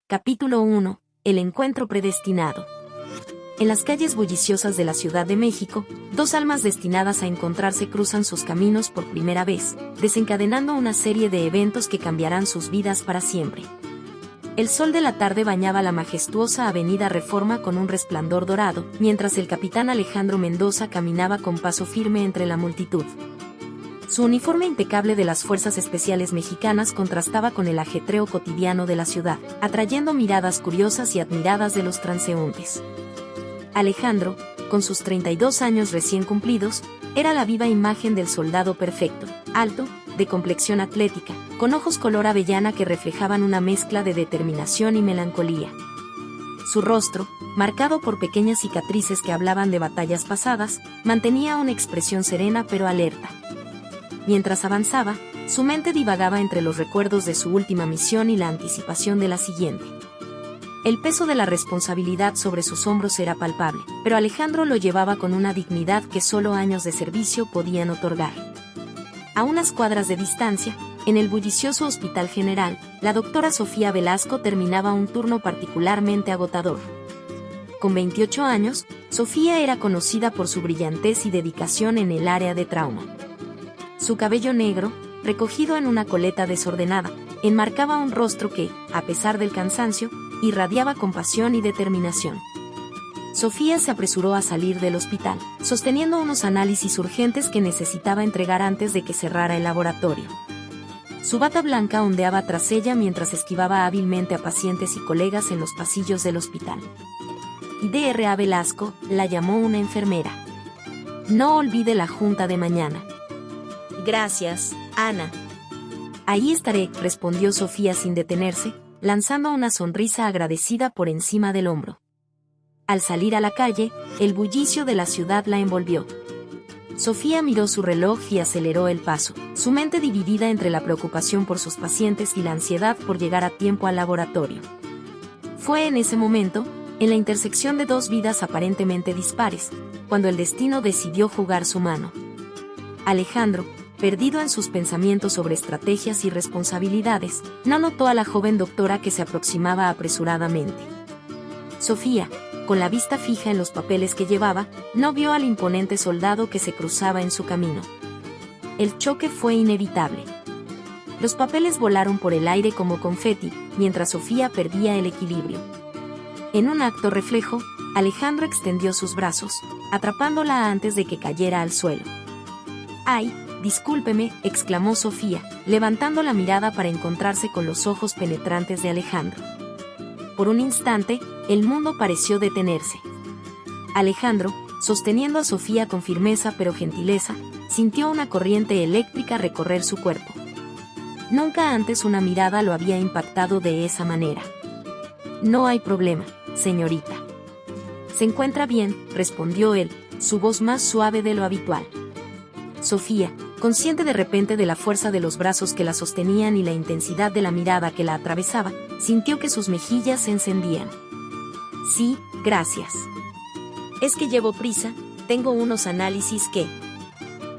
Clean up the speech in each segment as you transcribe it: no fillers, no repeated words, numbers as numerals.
Capítulo 1. El encuentro predestinado. En las calles bulliciosas de la Ciudad de México, dos almas destinadas a encontrarse cruzan sus caminos por primera vez, desencadenando una serie de eventos que cambiarán sus vidas para siempre. El sol de la tarde bañaba la majestuosa avenida Reforma con un resplandor dorado, mientras el capitán Alejandro Mendoza caminaba con paso firme entre la multitud. Su uniforme impecable de las Fuerzas Especiales Mexicanas contrastaba con el ajetreo cotidiano de la ciudad, atrayendo miradas curiosas y admiradas de los transeúntes. Alejandro, con sus 32 años recién cumplidos, era la viva imagen del soldado perfecto, alto, de complexión atlética, con ojos color avellana que reflejaban una mezcla de determinación y melancolía. Su rostro, marcado por pequeñas cicatrices que hablaban de batallas pasadas, mantenía una expresión serena pero alerta. Mientras avanzaba, su mente divagaba entre los recuerdos de su última misión y la anticipación de la siguiente. El peso de la responsabilidad sobre sus hombros era palpable, pero Alejandro lo llevaba con una dignidad que solo años de servicio podían otorgar. A unas cuadras de distancia, en el bullicioso Hospital General, la doctora Sofía Velasco terminaba un turno particularmente agotador. Con 28 años, Sofía era conocida por su brillantez y dedicación en el área de trauma. Su cabello negro, recogido en una coleta desordenada, enmarcaba un rostro que, a pesar del cansancio, irradiaba compasión y determinación. Sofía se apresuró a salir del hospital, sosteniendo unos análisis urgentes que necesitaba entregar antes de que cerrara el laboratorio. Su bata blanca ondeaba tras ella mientras esquivaba hábilmente a pacientes y colegas en los pasillos del hospital. Dra. Velasco, la llamó una enfermera. No olvide la junta de mañana. Gracias, Ana. Ahí estaré, respondió Sofía sin detenerse, lanzando una sonrisa agradecida por encima del hombro. Al salir a la calle, el bullicio de la ciudad la envolvió. Sofía miró su reloj y aceleró el paso, su mente dividida entre la preocupación por sus pacientes y la ansiedad por llegar a tiempo al laboratorio. Fue en ese momento, en la intersección de dos vidas aparentemente dispares, cuando el destino decidió jugar su mano. Alejandro, perdido en sus pensamientos sobre estrategias y responsabilidades, no notó a la joven doctora que se aproximaba apresuradamente. Sofía, con la vista fija en los papeles que llevaba, no vio al imponente soldado que se cruzaba en su camino. El choque fue inevitable. Los papeles volaron por el aire como confeti, mientras Sofía perdía el equilibrio. En un acto reflejo, Alejandro extendió sus brazos, atrapándola antes de que cayera al suelo. ¡Ay! Discúlpeme, exclamó Sofía, levantando la mirada para encontrarse con los ojos penetrantes de Alejandro. Por un instante, el mundo pareció detenerse. Alejandro, sosteniendo a Sofía con firmeza pero gentileza, sintió una corriente eléctrica recorrer su cuerpo. Nunca antes una mirada lo había impactado de esa manera. No hay problema, señorita. Se encuentra bien, respondió él, su voz más suave de lo habitual. Sofía, consciente de repente de la fuerza de los brazos que la sostenían y la intensidad de la mirada que la atravesaba, sintió que sus mejillas se encendían. Sí, gracias. Es que llevo prisa, tengo unos análisis que...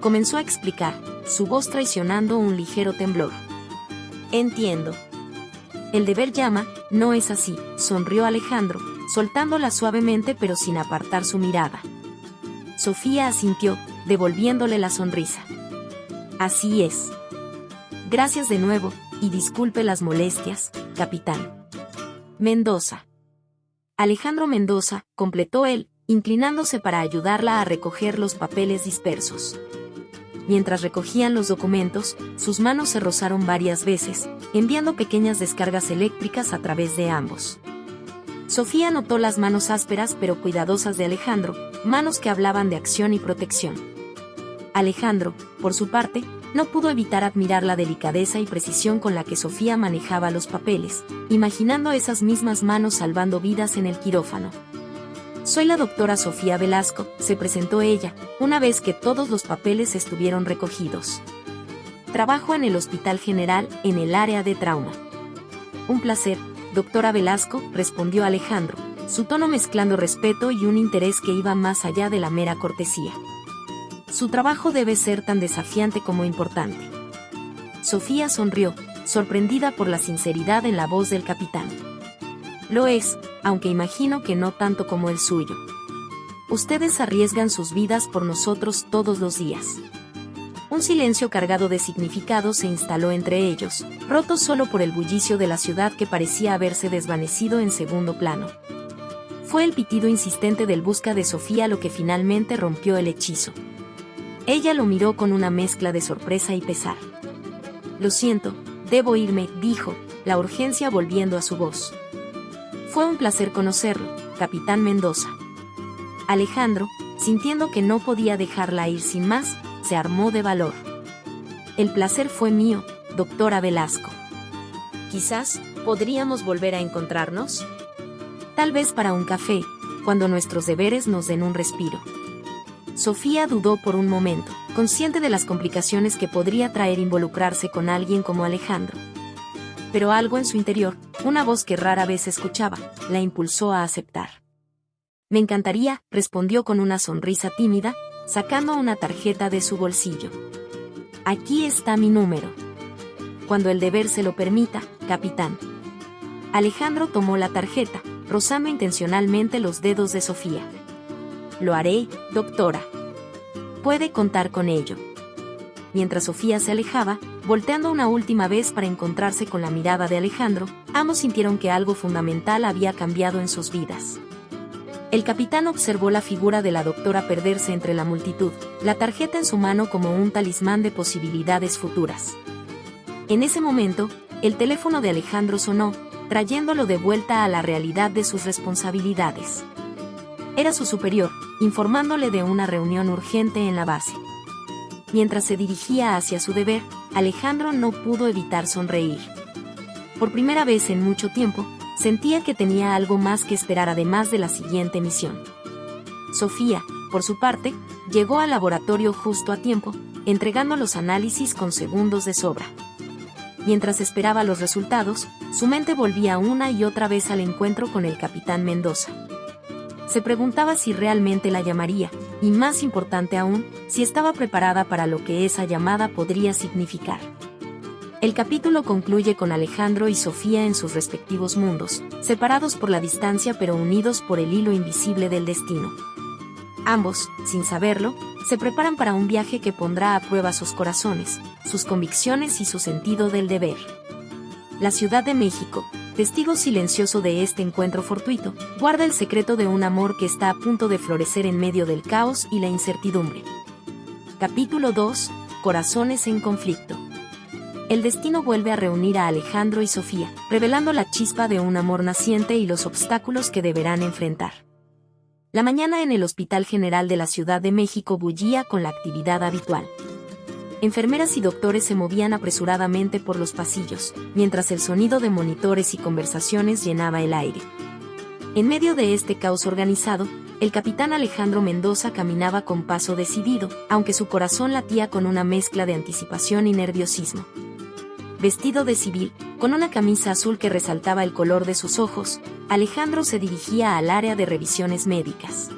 Comenzó a explicar, su voz traicionando un ligero temblor. Entiendo. El deber llama, no es así, sonrió Alejandro, soltándola suavemente pero sin apartar su mirada. Sofía asintió, devolviéndole la sonrisa. Así es. Gracias de nuevo, y disculpe las molestias, capitán. Mendoza. Alejandro Mendoza, completó él, inclinándose para ayudarla a recoger los papeles dispersos. Mientras recogían los documentos, sus manos se rozaron varias veces, enviando pequeñas descargas eléctricas a través de ambos. Sofía notó las manos ásperas pero cuidadosas de Alejandro, manos que hablaban de acción y protección. Alejandro, por su parte, no pudo evitar admirar la delicadeza y precisión con la que Sofía manejaba los papeles, imaginando esas mismas manos salvando vidas en el quirófano. Soy la doctora Sofía Velasco, se presentó ella, una vez que todos los papeles estuvieron recogidos. Trabajo en el Hospital General, en el área de trauma. Un placer, doctora Velasco, respondió Alejandro, su tono mezclando respeto y un interés que iba más allá de la mera cortesía. Su trabajo debe ser tan desafiante como importante. Sofía sonrió, sorprendida por la sinceridad en la voz del capitán. Lo es, aunque imagino que no tanto como el suyo. Ustedes arriesgan sus vidas por nosotros todos los días. Un silencio cargado de significado se instaló entre ellos, roto solo por el bullicio de la ciudad que parecía haberse desvanecido en segundo plano. Fue el pitido insistente del busca de Sofía lo que finalmente rompió el hechizo. Ella lo miró con una mezcla de sorpresa y pesar. Lo siento, debo irme, dijo, la urgencia volviendo a su voz. Fue un placer conocerlo, capitán Mendoza. Alejandro, sintiendo que no podía dejarla ir sin más, se armó de valor. El placer fue mío, doctora Velasco. Quizás, ¿podríamos volver a encontrarnos? Tal vez para un café, cuando nuestros deberes nos den un respiro. Sofía dudó por un momento, consciente de las complicaciones que podría traer involucrarse con alguien como Alejandro. Pero algo en su interior, una voz que rara vez escuchaba, la impulsó a aceptar. Me encantaría, respondió con una sonrisa tímida, sacando una tarjeta de su bolsillo. Aquí está mi número. Cuando el deber se lo permita, capitán. Alejandro tomó la tarjeta, rozando intencionalmente los dedos de Sofía. Lo haré, doctora. Puede contar con ello. Mientras Sofía se alejaba, volteando una última vez para encontrarse con la mirada de Alejandro, ambos sintieron que algo fundamental había cambiado en sus vidas. El capitán observó la figura de la doctora perderse entre la multitud, la tarjeta en su mano como un talismán de posibilidades futuras. En ese momento, el teléfono de Alejandro sonó, trayéndolo de vuelta a la realidad de sus responsabilidades. Era su superior, informándole de una reunión urgente en la base. Mientras se dirigía hacia su deber, Alejandro no pudo evitar sonreír. Por primera vez en mucho tiempo, sentía que tenía algo más que esperar además de la siguiente misión. Sofía, por su parte, llegó al laboratorio justo a tiempo, entregando los análisis con segundos de sobra. Mientras esperaba los resultados, su mente volvía una y otra vez al encuentro con el capitán Mendoza. Se preguntaba si realmente la llamaría, y más importante aún, si estaba preparada para lo que esa llamada podría significar. El capítulo concluye con Alejandro y Sofía en sus respectivos mundos, separados por la distancia pero unidos por el hilo invisible del destino. Ambos, sin saberlo, se preparan para un viaje que pondrá a prueba sus corazones, sus convicciones y su sentido del deber. La Ciudad de México, testigo silencioso de este encuentro fortuito, guarda el secreto de un amor que está a punto de florecer en medio del caos y la incertidumbre. Capítulo 2. Corazones en conflicto. El destino vuelve a reunir a Alejandro y Sofía, revelando la chispa de un amor naciente y los obstáculos que deberán enfrentar. La mañana en el Hospital General de la Ciudad de México bullía con la actividad habitual. Enfermeras y doctores se movían apresuradamente por los pasillos, mientras el sonido de monitores y conversaciones llenaba el aire. En medio de este caos organizado, el capitán Alejandro Mendoza caminaba con paso decidido, aunque su corazón latía con una mezcla de anticipación y nerviosismo. Vestido de civil, con una camisa azul que resaltaba el color de sus ojos, Alejandro se dirigía al área de revisiones médicas.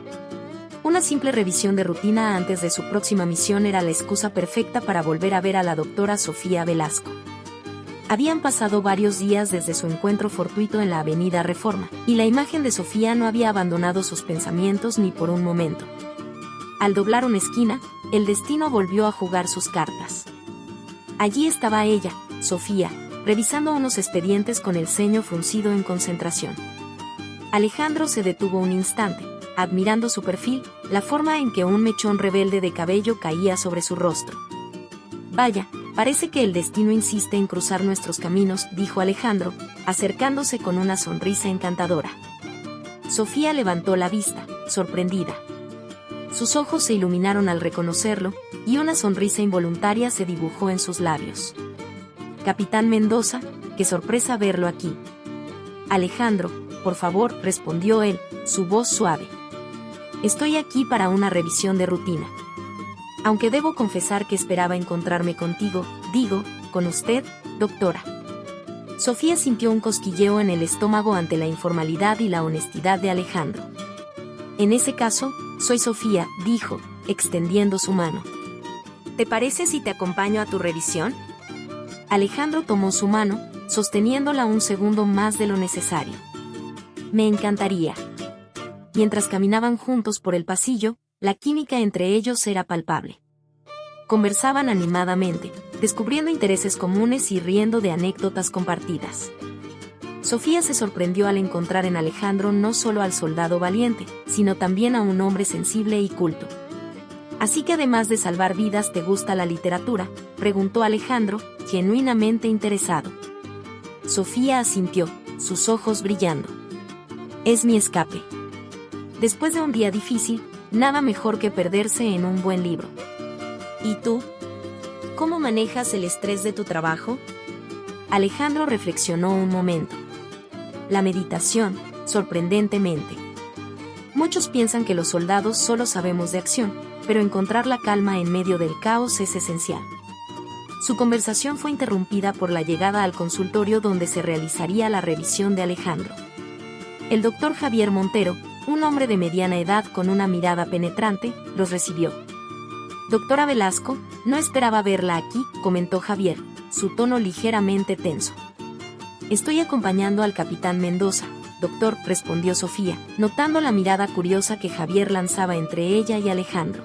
Una simple revisión de rutina antes de su próxima misión era la excusa perfecta para volver a ver a la doctora Sofía Velasco. Habían pasado varios días desde su encuentro fortuito en la Avenida Reforma, y la imagen de Sofía no había abandonado sus pensamientos ni por un momento. Al doblar una esquina, el destino volvió a jugar sus cartas. Allí estaba ella, Sofía, revisando unos expedientes con el ceño fruncido en concentración. Alejandro se detuvo un instante, admirando su perfil, la forma en que un mechón rebelde de cabello caía sobre su rostro. Vaya, parece que el destino insiste en cruzar nuestros caminos, dijo Alejandro, acercándose con una sonrisa encantadora. Sofía levantó la vista, sorprendida. Sus ojos se iluminaron al reconocerlo, y una sonrisa involuntaria se dibujó en sus labios. Capitán Mendoza, qué sorpresa verlo aquí. Alejandro, por favor, respondió él, su voz suave. Estoy aquí para una revisión de rutina. Aunque debo confesar que esperaba encontrarme contigo, digo, con usted, doctora. Sofía sintió un cosquilleo en el estómago ante la informalidad y la honestidad de Alejandro. En ese caso, soy Sofía, dijo, extendiendo su mano. ¿Te parece si te acompaño a tu revisión? Alejandro tomó su mano, sosteniéndola un segundo más de lo necesario. Me encantaría. Mientras caminaban juntos por el pasillo, la química entre ellos era palpable. Conversaban animadamente, descubriendo intereses comunes y riendo de anécdotas compartidas. Sofía se sorprendió al encontrar en Alejandro no solo al soldado valiente, sino también a un hombre sensible y culto. «Así que además de salvar vidas, ¿te gusta la literatura?», preguntó Alejandro, genuinamente interesado. Sofía asintió, sus ojos brillando. «Es mi escape. Después de un día difícil, nada mejor que perderse en un buen libro». «¿Y tú? ¿Cómo manejas el estrés de tu trabajo?». Alejandro reflexionó un momento. La meditación, sorprendentemente. Muchos piensan que los soldados solo sabemos de acción, pero encontrar la calma en medio del caos es esencial. Su conversación fue interrumpida por la llegada al consultorio donde se realizaría la revisión de Alejandro. El doctor Javier Montero, un hombre de mediana edad con una mirada penetrante, los recibió. «Doctora Velasco, no esperaba verla aquí», comentó Javier, su tono ligeramente tenso. «Estoy acompañando al capitán Mendoza, doctor», respondió Sofía, notando la mirada curiosa que Javier lanzaba entre ella y Alejandro.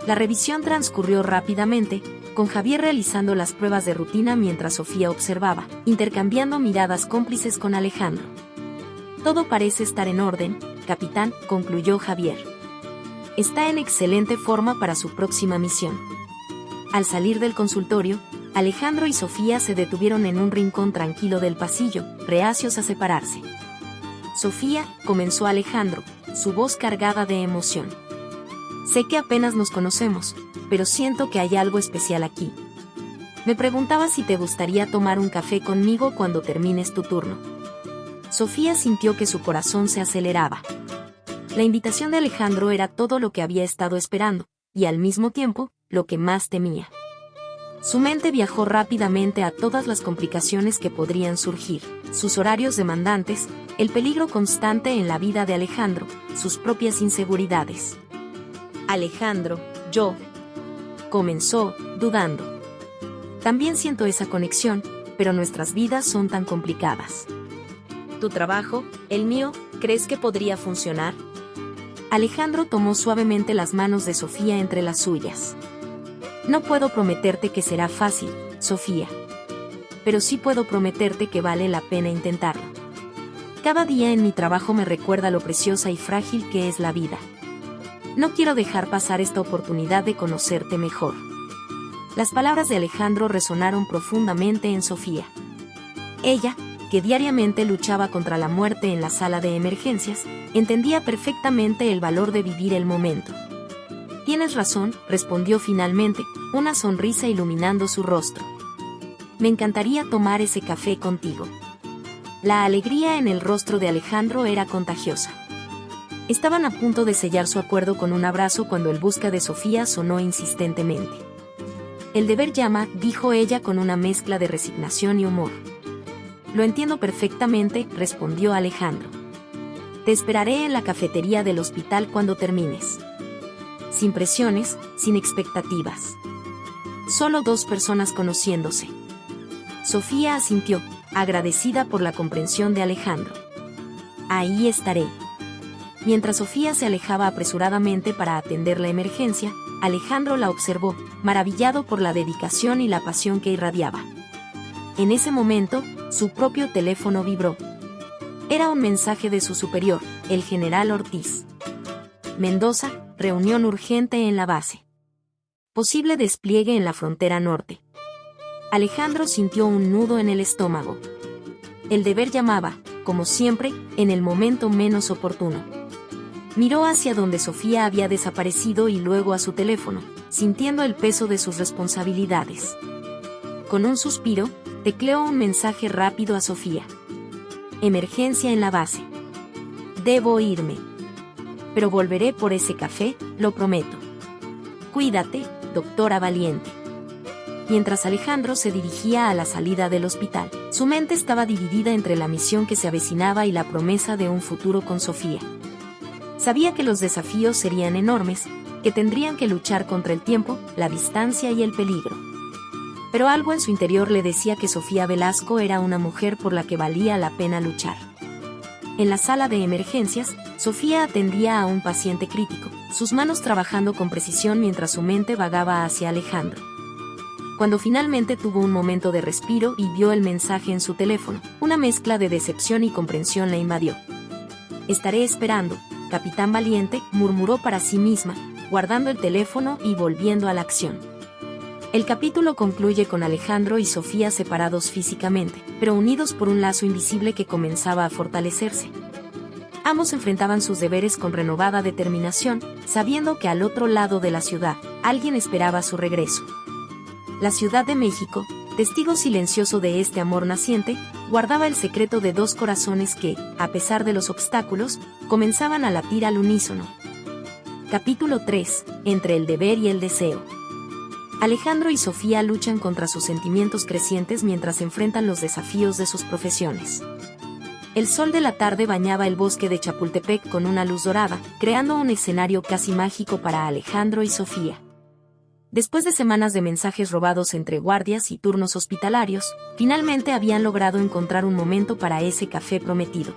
La revisión transcurrió rápidamente, con Javier realizando las pruebas de rutina mientras Sofía observaba, intercambiando miradas cómplices con Alejandro. «Todo parece estar en orden, capitán», concluyó Javier. «Está en excelente forma para su próxima misión». Al salir del consultorio, Alejandro y Sofía se detuvieron en un rincón tranquilo del pasillo, reacios a separarse. «Sofía», comenzó Alejandro, su voz cargada de emoción. «Sé que apenas nos conocemos, pero siento que hay algo especial aquí. Me preguntaba si te gustaría tomar un café conmigo cuando termines tu turno». Sofía sintió que su corazón se aceleraba. La invitación de Alejandro era todo lo que había estado esperando, y al mismo tiempo, lo que más temía. Su mente viajó rápidamente a todas las complicaciones que podrían surgir, sus horarios demandantes, el peligro constante en la vida de Alejandro, sus propias inseguridades. «Alejandro, yo», comenzó, dudando. «También siento esa conexión, pero nuestras vidas son tan complicadas. ¿Tu trabajo, el mío, crees que podría funcionar?». Alejandro tomó suavemente las manos de Sofía entre las suyas. «No puedo prometerte que será fácil, Sofía. Pero sí puedo prometerte que vale la pena intentarlo. Cada día en mi trabajo me recuerda lo preciosa y frágil que es la vida. No quiero dejar pasar esta oportunidad de conocerte mejor». Las palabras de Alejandro resonaron profundamente en Sofía. Ella, que diariamente luchaba contra la muerte en la sala de emergencias, entendía perfectamente el valor de vivir el momento. «Tienes razón», respondió finalmente, una sonrisa iluminando su rostro. «Me encantaría tomar ese café contigo». La alegría en el rostro de Alejandro era contagiosa. Estaban a punto de sellar su acuerdo con un abrazo cuando el busca de Sofía sonó insistentemente. «El deber llama», dijo ella con una mezcla de resignación y humor. «Lo entiendo perfectamente», respondió Alejandro. «Te esperaré en la cafetería del hospital cuando termines». Sin presiones, sin expectativas. Solo dos personas conociéndose. Sofía asintió, agradecida por la comprensión de Alejandro. «Ahí estaré». Mientras Sofía se alejaba apresuradamente para atender la emergencia, Alejandro la observó, maravillado por la dedicación y la pasión que irradiaba. En ese momento, su propio teléfono vibró. Era un mensaje de su superior, el general Ortiz. «Mendoza, reunión urgente en la base. Posible despliegue en la frontera norte». Alejandro sintió un nudo en el estómago. El deber llamaba, como siempre, en el momento menos oportuno. Miró hacia donde Sofía había desaparecido y luego a su teléfono, sintiendo el peso de sus responsabilidades. Con un suspiro, tecleó un mensaje rápido a Sofía. «Emergencia en la base. Debo irme. Pero volveré por ese café, lo prometo. Cuídate, doctora valiente». Mientras Alejandro se dirigía a la salida del hospital, su mente estaba dividida entre la misión que se avecinaba y la promesa de un futuro con Sofía. Sabía que los desafíos serían enormes, que tendrían que luchar contra el tiempo, la distancia y el peligro. Pero algo en su interior le decía que Sofía Velasco era una mujer por la que valía la pena luchar. En la sala de emergencias, Sofía atendía a un paciente crítico, sus manos trabajando con precisión mientras su mente vagaba hacia Alejandro. Cuando finalmente tuvo un momento de respiro y vio el mensaje en su teléfono, una mezcla de decepción y comprensión la invadió. «Estaré esperando, capitán valiente», murmuró para sí misma, guardando el teléfono y volviendo a la acción. El capítulo concluye con Alejandro y Sofía separados físicamente, pero unidos por un lazo invisible que comenzaba a fortalecerse. Ambos enfrentaban sus deberes con renovada determinación, sabiendo que al otro lado de la ciudad, alguien esperaba su regreso. La Ciudad de México, testigo silencioso de este amor naciente, guardaba el secreto de dos corazones que, a pesar de los obstáculos, comenzaban a latir al unísono. Capítulo 3. Entre el deber y el deseo. Alejandro y Sofía luchan contra sus sentimientos crecientes mientras enfrentan los desafíos de sus profesiones. El sol de la tarde bañaba el bosque de Chapultepec con una luz dorada, creando un escenario casi mágico para Alejandro y Sofía. Después de semanas de mensajes robados entre guardias y turnos hospitalarios, finalmente habían logrado encontrar un momento para ese café prometido,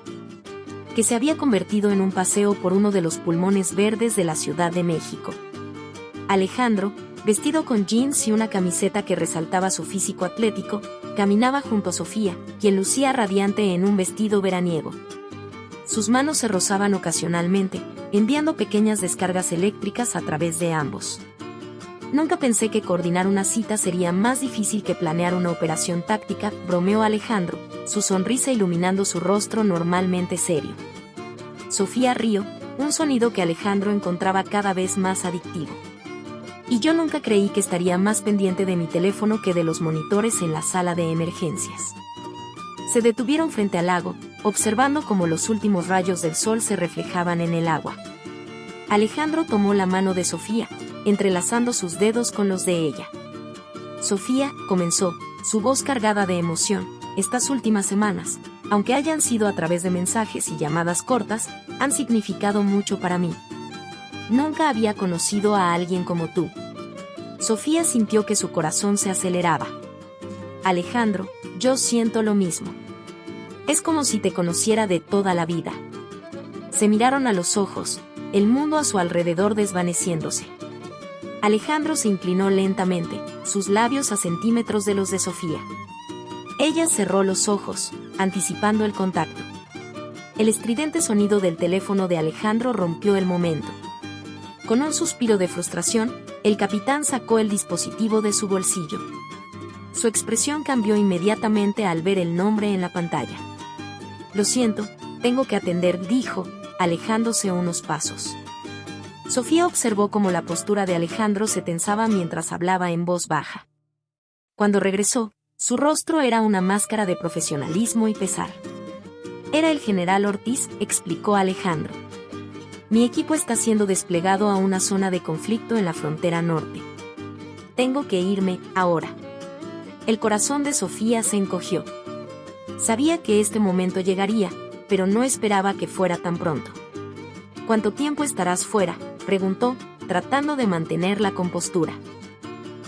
que se había convertido en un paseo por uno de los pulmones verdes de la Ciudad de México. Alejandro, vestido con jeans y una camiseta que resaltaba su físico atlético, caminaba junto a Sofía, quien lucía radiante en un vestido veraniego. Sus manos se rozaban ocasionalmente, enviando pequeñas descargas eléctricas a través de ambos. «Nunca pensé que coordinar una cita sería más difícil que planear una operación táctica», bromeó Alejandro, su sonrisa iluminando su rostro normalmente serio. Sofía rió, un sonido que Alejandro encontraba cada vez más adictivo. «Y yo nunca creí que estaría más pendiente de mi teléfono que de los monitores en la sala de emergencias». Se detuvieron frente al lago, observando cómo los últimos rayos del sol se reflejaban en el agua. Alejandro tomó la mano de Sofía, entrelazando sus dedos con los de ella. «Sofía», comenzó, su voz cargada de emoción, «estas últimas semanas, aunque hayan sido a través de mensajes y llamadas cortas, han significado mucho para mí. Nunca había conocido a alguien como tú». Sofía sintió que su corazón se aceleraba. «Alejandro, yo siento lo mismo. Es como si te conociera de toda la vida». Se miraron a los ojos, el mundo a su alrededor desvaneciéndose. Alejandro se inclinó lentamente, sus labios a centímetros de los de Sofía. Ella cerró los ojos, anticipando el contacto. El estridente sonido del teléfono de Alejandro rompió el momento. Con un suspiro de frustración, el capitán sacó el dispositivo de su bolsillo. Su expresión cambió inmediatamente al ver el nombre en la pantalla. «Lo siento, tengo que atender», dijo, alejándose unos pasos. Sofía observó cómo la postura de Alejandro se tensaba mientras hablaba en voz baja. Cuando regresó, su rostro era una máscara de profesionalismo y pesar. «Era el general Ortiz», explicó Alejandro. «Mi equipo está siendo desplegado a una zona de conflicto en la frontera norte. Tengo que irme, ahora». El corazón de Sofía se encogió. Sabía que este momento llegaría, pero no esperaba que fuera tan pronto. «¿Cuánto tiempo estarás fuera?», preguntó, tratando de mantener la compostura.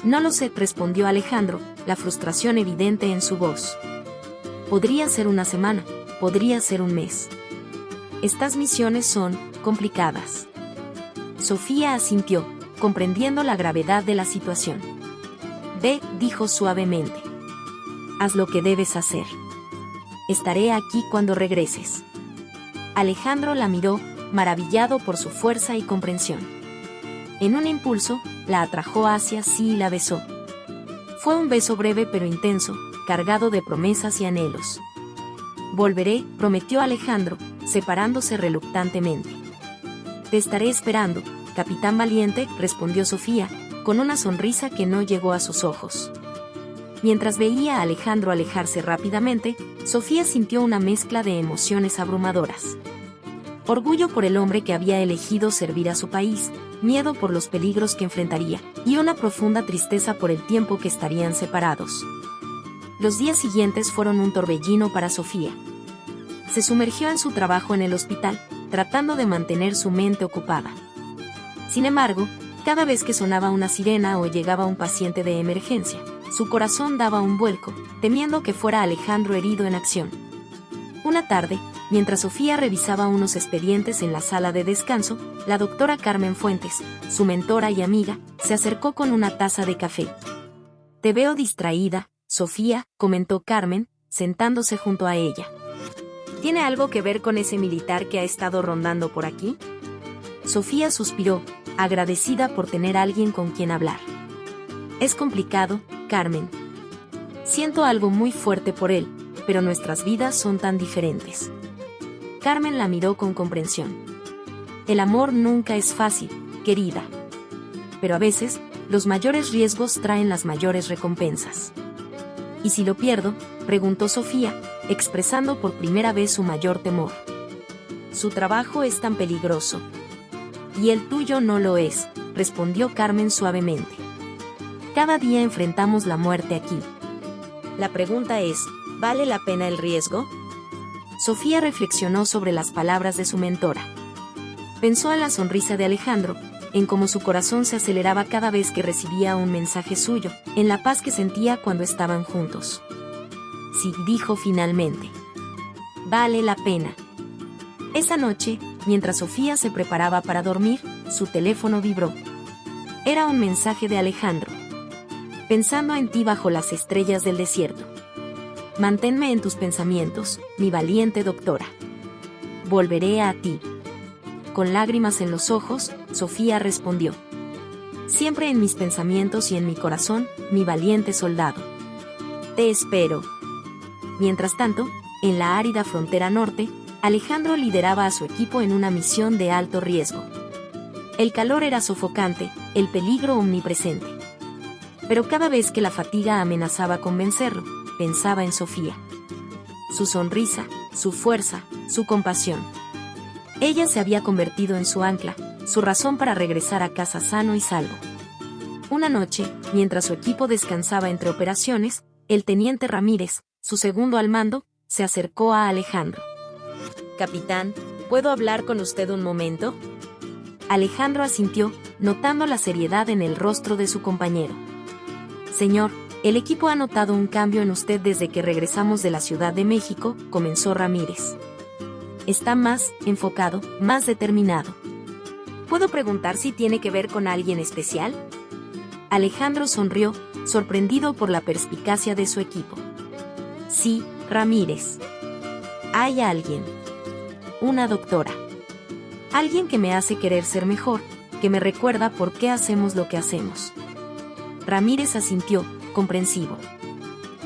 «No lo sé», respondió Alejandro, la frustración evidente en su voz. «Podría ser una semana, podría ser un mes. Estas misiones son complicadas». Sofía asintió, comprendiendo la gravedad de la situación. «Ve», dijo suavemente. «Haz lo que debes hacer. Estaré aquí cuando regreses». Alejandro la miró, maravillado por su fuerza y comprensión. En un impulso, la atrajo hacia sí y la besó. Fue un beso breve pero intenso, cargado de promesas y anhelos. «Volveré», prometió Alejandro, separándose reluctantemente. «Te estaré esperando, capitán valiente», respondió Sofía, con una sonrisa que no llegó a sus ojos. Mientras veía a Alejandro alejarse rápidamente, Sofía sintió una mezcla de emociones abrumadoras. Orgullo por el hombre que había elegido servir a su país, miedo por los peligros que enfrentaría, y una profunda tristeza por el tiempo que estarían separados. Los días siguientes fueron un torbellino para Sofía. Se sumergió en su trabajo en el hospital, tratando de mantener su mente ocupada. Sin embargo, cada vez que sonaba una sirena o llegaba un paciente de emergencia, su corazón daba un vuelco, temiendo que fuera Alejandro herido en acción. Una tarde, mientras Sofía revisaba unos expedientes en la sala de descanso, la doctora Carmen Fuentes, su mentora y amiga, se acercó con una taza de café. «Te veo distraída, Sofía», comentó Carmen, sentándose junto a ella. «¿Tiene algo que ver con ese militar que ha estado rondando por aquí?». Sofía suspiró, agradecida por tener a alguien con quien hablar. «Es complicado, Carmen. Siento algo muy fuerte por él, pero nuestras vidas son tan diferentes». Carmen la miró con comprensión. «El amor nunca es fácil, querida. Pero a veces, los mayores riesgos traen las mayores recompensas». «¿Y si lo pierdo?», preguntó Sofía, expresando por primera vez su mayor temor. «Su trabajo es tan peligroso». «Y el tuyo no lo es», respondió Carmen suavemente. «Cada día enfrentamos la muerte aquí. La pregunta es, ¿vale la pena el riesgo?». Sofía reflexionó sobre las palabras de su mentora. Pensó en la sonrisa de Alejandro, en cómo su corazón se aceleraba cada vez que recibía un mensaje suyo, en la paz que sentía cuando estaban juntos. «Sí», dijo finalmente. «Vale la pena». Esa noche, mientras Sofía se preparaba para dormir, su teléfono vibró. Era un mensaje de Alejandro. «Pensando en ti bajo las estrellas del desierto. Manténme en tus pensamientos, mi valiente doctora. Volveré a ti». Con lágrimas en los ojos, Sofía respondió. «Siempre en mis pensamientos y en mi corazón, mi valiente soldado. Te espero». Mientras tanto, en la árida frontera norte, Alejandro lideraba a su equipo en una misión de alto riesgo. El calor era sofocante, el peligro omnipresente. Pero cada vez que la fatiga amenazaba con vencerlo, pensaba en Sofía. Su sonrisa, su fuerza, su compasión. Ella se había convertido en su ancla, su razón para regresar a casa sano y salvo. Una noche, mientras su equipo descansaba entre operaciones, el teniente Ramírez, su segundo al mando, se acercó a Alejandro. «Capitán, ¿puedo hablar con usted un momento?». Alejandro asintió, notando la seriedad en el rostro de su compañero. «Señor, el equipo ha notado un cambio en usted desde que regresamos de la Ciudad de México», comenzó Ramírez. «Está más enfocado, más determinado». «¿Puedo preguntar si tiene que ver con alguien especial?». Alejandro sonrió, sorprendido por la perspicacia de su equipo. «Sí, Ramírez. Hay alguien. Una doctora. Alguien que me hace querer ser mejor, que me recuerda por qué hacemos lo que hacemos». Ramírez asintió, comprensivo.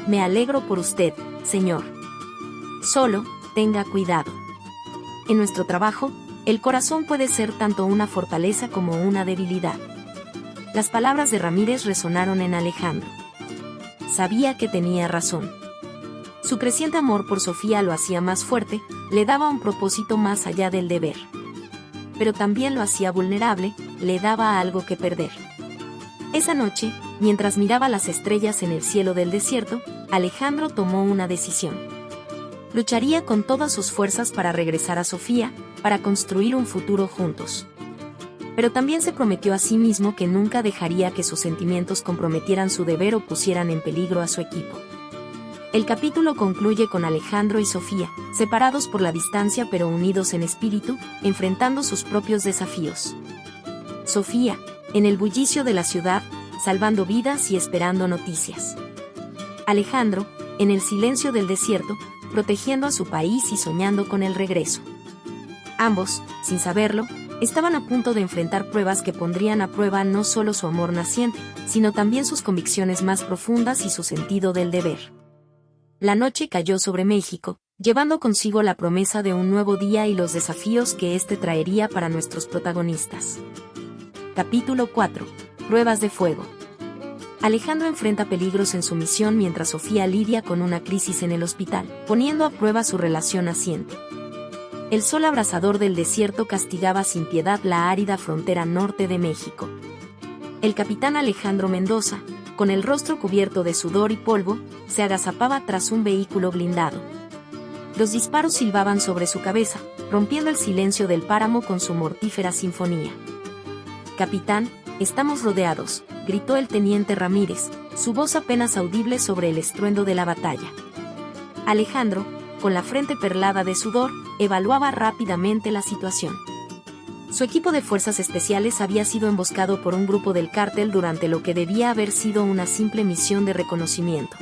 «Me alegro por usted, señor. Solo, tenga cuidado. En nuestro trabajo, el corazón puede ser tanto una fortaleza como una debilidad». Las palabras de Ramírez resonaron en Alejandro. Sabía que tenía razón. Su creciente amor por Sofía lo hacía más fuerte, le daba un propósito más allá del deber. Pero también lo hacía vulnerable, le daba algo que perder. Esa noche, mientras miraba las estrellas en el cielo del desierto, Alejandro tomó una decisión. Lucharía con todas sus fuerzas para regresar a Sofía, para construir un futuro juntos. Pero también se prometió a sí mismo que nunca dejaría que sus sentimientos comprometieran su deber o pusieran en peligro a su equipo. El capítulo concluye con Alejandro y Sofía, separados por la distancia pero unidos en espíritu, enfrentando sus propios desafíos. Sofía, en el bullicio de la ciudad, salvando vidas y esperando noticias. Alejandro, en el silencio del desierto, protegiendo a su país y soñando con el regreso. Ambos, sin saberlo, estaban a punto de enfrentar pruebas que pondrían a prueba no solo su amor naciente, sino también sus convicciones más profundas y su sentido del deber. La noche cayó sobre México, llevando consigo la promesa de un nuevo día y los desafíos que éste traería para nuestros protagonistas. Capítulo 4. Pruebas de fuego. Alejandro enfrenta peligros en su misión mientras Sofía lidia con una crisis en el hospital, poniendo a prueba su relación naciente. El sol abrasador del desierto castigaba sin piedad la árida frontera norte de México. El capitán Alejandro Mendoza, con el rostro cubierto de sudor y polvo, se agazapaba tras un vehículo blindado. Los disparos silbaban sobre su cabeza, rompiendo el silencio del páramo con su mortífera sinfonía. «Capitán, estamos rodeados», gritó el teniente Ramírez, su voz apenas audible sobre el estruendo de la batalla. Alejandro, con la frente perlada de sudor, evaluaba rápidamente la situación. Su equipo de fuerzas especiales había sido emboscado por un grupo del cártel durante lo que debía haber sido una simple misión de reconocimiento.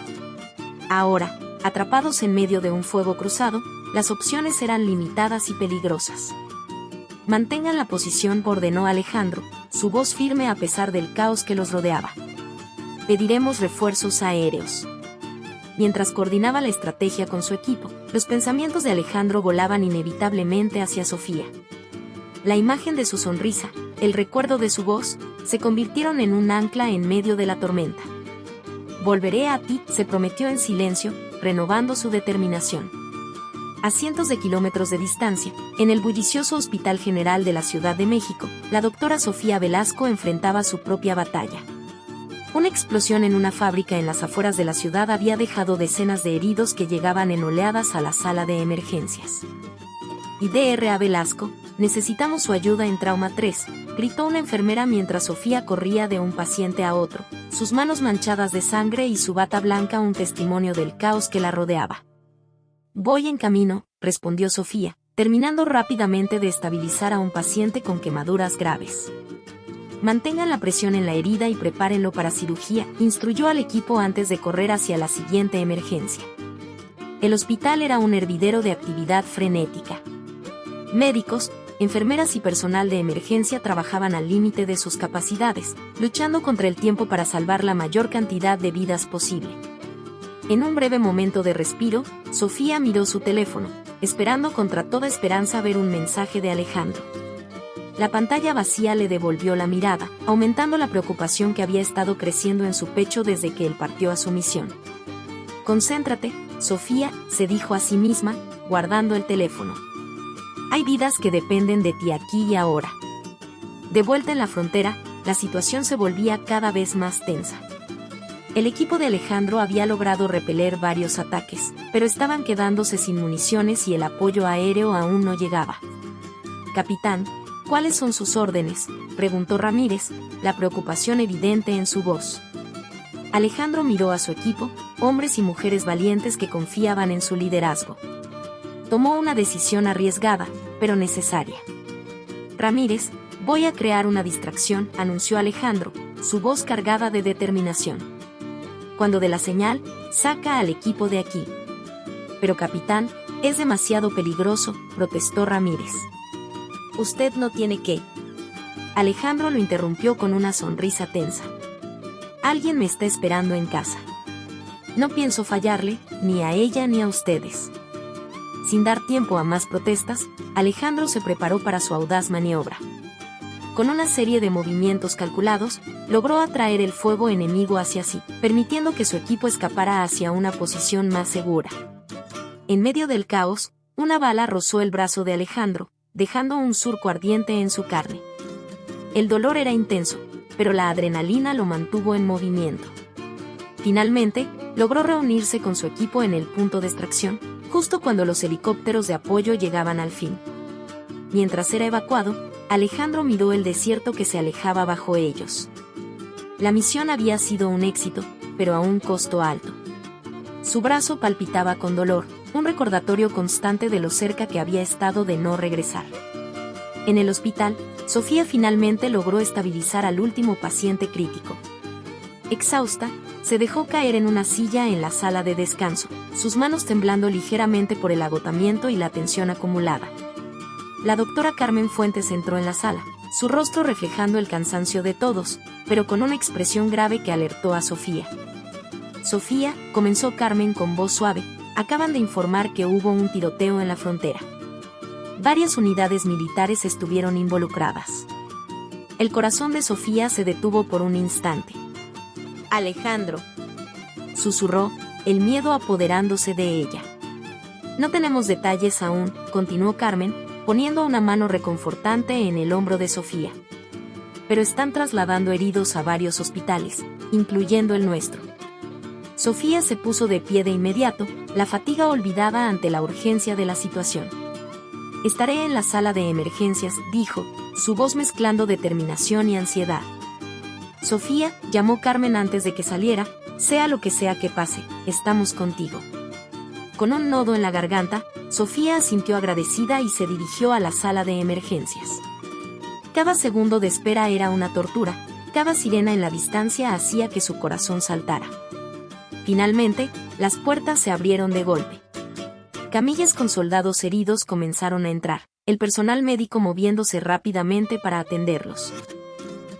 Ahora, atrapados en medio de un fuego cruzado, las opciones eran limitadas y peligrosas. «Mantengan la posición», ordenó Alejandro, su voz firme a pesar del caos que los rodeaba. «Pediremos refuerzos aéreos». Mientras coordinaba la estrategia con su equipo, los pensamientos de Alejandro volaban inevitablemente hacia Sofía. La imagen de su sonrisa, el recuerdo de su voz, se convirtieron en un ancla en medio de la tormenta. «Volveré a ti», se prometió en silencio, renovando su determinación. A cientos de kilómetros de distancia, en el bullicioso Hospital General de la Ciudad de México, la doctora Sofía Velasco enfrentaba su propia batalla. Una explosión en una fábrica en las afueras de la ciudad había dejado decenas de heridos que llegaban en oleadas a la sala de emergencias. «IDRA Velasco, necesitamos su ayuda en trauma 3», gritó una enfermera mientras Sofía corría de un paciente a otro, sus manos manchadas de sangre y su bata blanca un testimonio del caos que la rodeaba. «Voy en camino», respondió Sofía, terminando rápidamente de estabilizar a un paciente con quemaduras graves. «Mantengan la presión en la herida y prepárenlo para cirugía», instruyó al equipo antes de correr hacia la siguiente emergencia. El hospital era un hervidero de actividad frenética. Médicos, enfermeras y personal de emergencia trabajaban al límite de sus capacidades, luchando contra el tiempo para salvar la mayor cantidad de vidas posible. En un breve momento de respiro, Sofía miró su teléfono, esperando contra toda esperanza ver un mensaje de Alejandro. La pantalla vacía le devolvió la mirada, aumentando la preocupación que había estado creciendo en su pecho desde que él partió a su misión. «Concéntrate, Sofía», se dijo a sí misma, guardando el teléfono. «Hay vidas que dependen de ti aquí y ahora». De vuelta en la frontera, la situación se volvía cada vez más tensa. El equipo de Alejandro había logrado repeler varios ataques, pero estaban quedándose sin municiones y el apoyo aéreo aún no llegaba. «Capitán, ¿cuáles son sus órdenes?», preguntó Ramírez, la preocupación evidente en su voz. Alejandro miró a su equipo, hombres y mujeres valientes que confiaban en su liderazgo. Tomó una decisión arriesgada, pero necesaria. «Ramírez, voy a crear una distracción», anunció Alejandro, su voz cargada de determinación. «Cuando dé la señal, saca al equipo de aquí». «Pero capitán, es demasiado peligroso», protestó Ramírez. «Usted no tiene que». Alejandro lo interrumpió con una sonrisa tensa. «Alguien me está esperando en casa. No pienso fallarle, ni a ella ni a ustedes». Sin dar tiempo a más protestas, Alejandro se preparó para su audaz maniobra. Con una serie de movimientos calculados, logró atraer el fuego enemigo hacia sí, permitiendo que su equipo escapara hacia una posición más segura. En medio del caos, una bala rozó el brazo de Alejandro, dejando un surco ardiente en su carne. El dolor era intenso, pero la adrenalina lo mantuvo en movimiento. Finalmente, logró reunirse con su equipo en el punto de extracción, justo cuando los helicópteros de apoyo llegaban al fin. Mientras era evacuado, Alejandro miró el desierto que se alejaba bajo ellos. La misión había sido un éxito, pero a un costo alto. Su brazo palpitaba con dolor, un recordatorio constante de lo cerca que había estado de no regresar. En el hospital, Sofía finalmente logró estabilizar al último paciente crítico. Exhausta, se dejó caer en una silla en la sala de descanso, sus manos temblando ligeramente por el agotamiento y la tensión acumulada. La doctora Carmen Fuentes entró en la sala, su rostro reflejando el cansancio de todos, pero con una expresión grave que alertó a Sofía. «Sofía», comenzó Carmen con voz suave, «acaban de informar que hubo un tiroteo en la frontera. Varias unidades militares estuvieron involucradas». El corazón de Sofía se detuvo por un instante. «Alejandro», susurró, el miedo apoderándose de ella. «No tenemos detalles aún», continuó Carmen, poniendo una mano reconfortante en el hombro de Sofía. «Pero están trasladando heridos a varios hospitales, incluyendo el nuestro». Sofía se puso de pie de inmediato, la fatiga olvidada ante la urgencia de la situación. «Estaré en la sala de emergencias», dijo, su voz mezclando determinación y ansiedad. «Sofía», llamó Carmen antes de que saliera, «sea lo que sea que pase, estamos contigo». Con un nodo en la garganta, Sofía asintió agradecida y se dirigió a la sala de emergencias. Cada segundo de espera era una tortura, cada sirena en la distancia hacía que su corazón saltara. Finalmente, las puertas se abrieron de golpe. Camillas con soldados heridos comenzaron a entrar, el personal médico moviéndose rápidamente para atenderlos.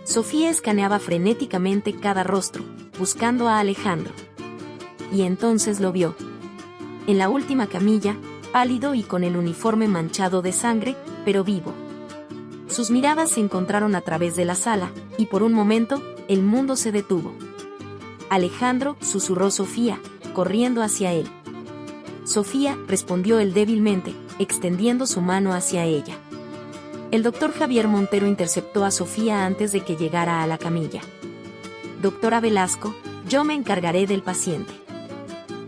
Sofía escaneaba frenéticamente cada rostro, buscando a Alejandro. Y entonces lo vio. En la última camilla, pálido y con el uniforme manchado de sangre, pero vivo. Sus miradas se encontraron a través de la sala, y por un momento, el mundo se detuvo. Alejandro, susurró Sofía, corriendo hacia él. Sofía, respondió él débilmente, extendiendo su mano hacia ella. El doctor Javier Montero interceptó a Sofía antes de que llegara a la camilla. Doctora Velasco, yo me encargaré del paciente.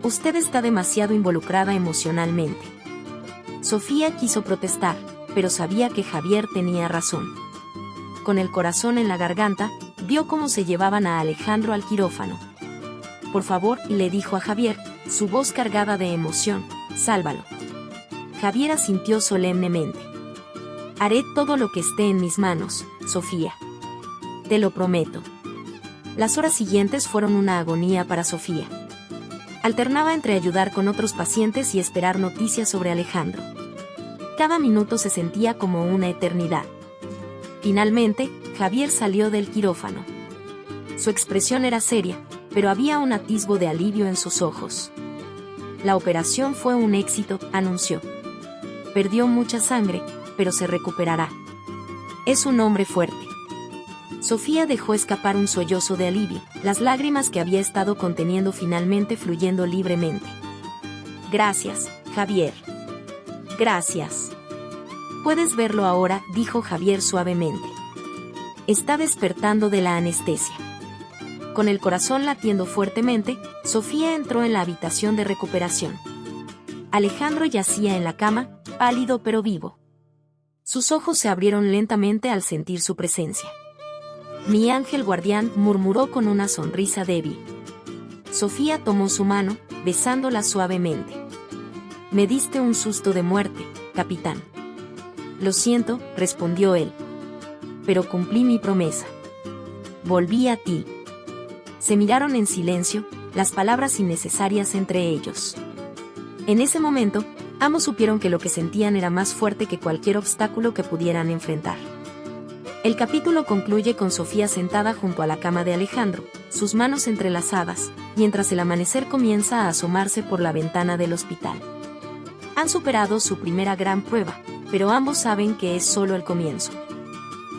Usted está demasiado involucrada emocionalmente. Sofía quiso protestar, pero sabía que Javier tenía razón. Con el corazón en la garganta, vio cómo se llevaban a Alejandro al quirófano. Por favor, le dijo a Javier, su voz cargada de emoción, sálvalo. Javier asintió solemnemente. Haré todo lo que esté en mis manos, Sofía. Te lo prometo. Las horas siguientes fueron una agonía para Sofía. Alternaba entre ayudar con otros pacientes y esperar noticias sobre Alejandro. Cada minuto se sentía como una eternidad. Finalmente, Javier salió del quirófano. Su expresión era seria, pero había un atisbo de alivio en sus ojos. La operación fue un éxito, anunció. Perdió mucha sangre, pero se recuperará. Es un hombre fuerte. Sofía dejó escapar un sollozo de alivio, las lágrimas que había estado conteniendo finalmente fluyendo libremente. Gracias, Javier. Gracias. Puedes verlo ahora, dijo Javier suavemente. Está despertando de la anestesia. Con el corazón latiendo fuertemente, Sofía entró en la habitación de recuperación. Alejandro yacía en la cama, pálido pero vivo. Sus ojos se abrieron lentamente al sentir su presencia. Mi ángel guardián, murmuró con una sonrisa débil. Sofía tomó su mano, besándola suavemente. Me diste un susto de muerte, capitán. Lo siento, respondió él. Pero cumplí mi promesa. Volví a ti. Se miraron en silencio, las palabras innecesarias entre ellos. En ese momento, ambos supieron que lo que sentían era más fuerte que cualquier obstáculo que pudieran enfrentar. El capítulo concluye con Sofía sentada junto a la cama de Alejandro, sus manos entrelazadas, mientras el amanecer comienza a asomarse por la ventana del hospital. Han superado su primera gran prueba, pero ambos saben que es solo el comienzo.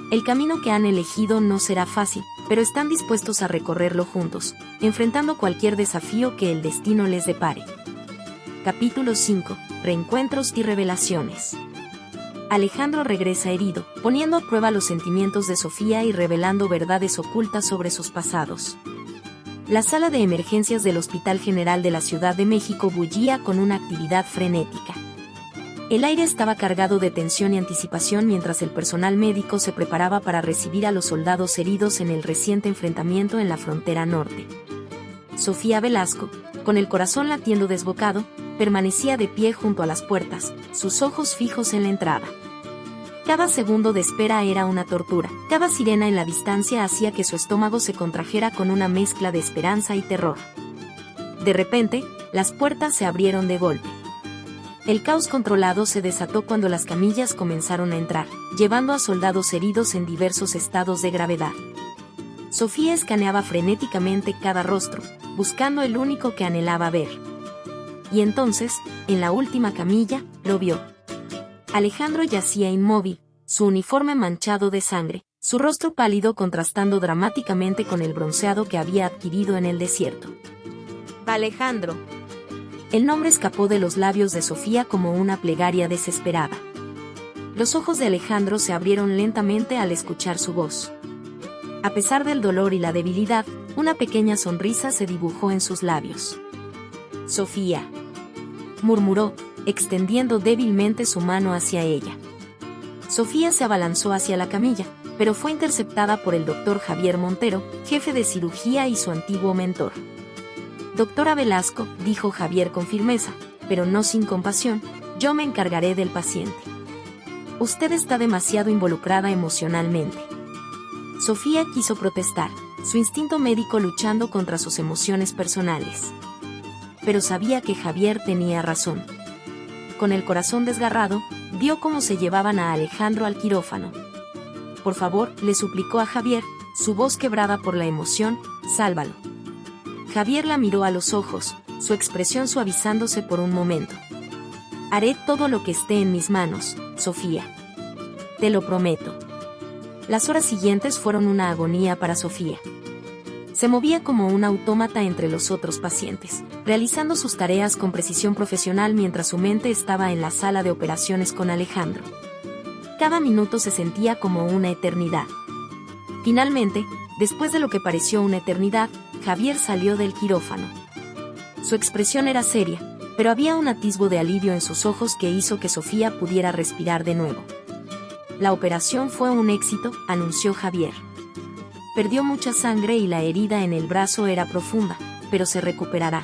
El camino que han elegido no será fácil, pero están dispuestos a recorrerlo juntos, enfrentando cualquier desafío que el destino les depare. Capítulo 5. Reencuentros y revelaciones. Alejandro regresa herido, poniendo a prueba los sentimientos de Sofía y revelando verdades ocultas sobre sus pasados. La sala de emergencias del Hospital General de la Ciudad de México bullía con una actividad frenética. El aire estaba cargado de tensión y anticipación mientras el personal médico se preparaba para recibir a los soldados heridos en el reciente enfrentamiento en la frontera norte. Sofía Velasco, con el corazón latiendo desbocado, permanecía de pie junto a las puertas, sus ojos fijos en la entrada. Cada segundo de espera era una tortura, cada sirena en la distancia hacía que su estómago se contrajera con una mezcla de esperanza y terror. De repente, las puertas se abrieron de golpe. El caos controlado se desató cuando las camillas comenzaron a entrar, llevando a soldados heridos en diversos estados de gravedad. Sofía escaneaba frenéticamente cada rostro, buscando el único que anhelaba ver. Y entonces, en la última camilla, lo vio. Alejandro yacía inmóvil, su uniforme manchado de sangre, su rostro pálido contrastando dramáticamente con el bronceado que había adquirido en el desierto. Alejandro. El nombre escapó de los labios de Sofía como una plegaria desesperada. Los ojos de Alejandro se abrieron lentamente al escuchar su voz. A pesar del dolor y la debilidad, una pequeña sonrisa se dibujó en sus labios. Sofía, murmuró, extendiendo débilmente su mano hacia ella. Sofía se abalanzó hacia la camilla, pero fue interceptada por el doctor Javier Montero, jefe de cirugía y su antiguo mentor. Doctora Velasco, dijo Javier con firmeza, pero no sin compasión, yo me encargaré del paciente. Usted está demasiado involucrada emocionalmente. Sofía quiso protestar, su instinto médico luchando contra sus emociones personales. Pero sabía que Javier tenía razón. Con el corazón desgarrado, vio cómo se llevaban a Alejandro al quirófano. Por favor, le suplicó a Javier, su voz quebrada por la emoción, sálvalo. Javier la miró a los ojos, su expresión suavizándose por un momento. Haré todo lo que esté en mis manos, Sofía. Te lo prometo. Las horas siguientes fueron una agonía para Sofía. Se movía como un autómata entre los otros pacientes, realizando sus tareas con precisión profesional mientras su mente estaba en la sala de operaciones con Alejandro. Cada minuto se sentía como una eternidad. Finalmente, después de lo que pareció una eternidad, Javier salió del quirófano. Su expresión era seria, pero había un atisbo de alivio en sus ojos que hizo que Sofía pudiera respirar de nuevo. La operación fue un éxito, anunció Javier. Perdió mucha sangre y la herida en el brazo era profunda, pero se recuperará.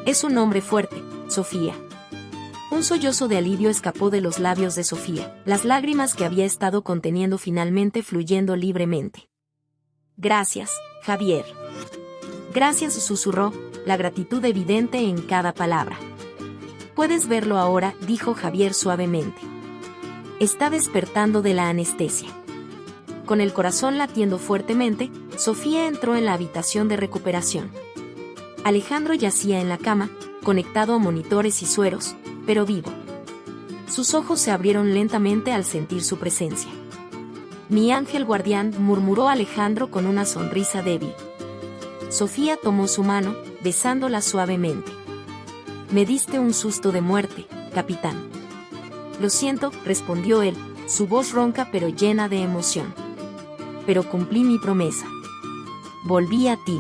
Es un hombre fuerte, Sofía. Un sollozo de alivio escapó de los labios de Sofía, las lágrimas que había estado conteniendo finalmente fluyendo libremente. Gracias, Javier. Gracias, susurró, la gratitud evidente en cada palabra. Puedes verlo ahora, dijo Javier suavemente. Está despertando de la anestesia. Con el corazón latiendo fuertemente, Sofía entró en la habitación de recuperación. Alejandro yacía en la cama, conectado a monitores y sueros, pero vivo. Sus ojos se abrieron lentamente al sentir su presencia. Mi ángel guardián, murmuró Alejandro con una sonrisa débil. Sofía tomó su mano, besándola suavemente. Me diste un susto de muerte, capitán. Lo siento, respondió él, su voz ronca pero llena de emoción. Pero cumplí mi promesa. Volví a ti.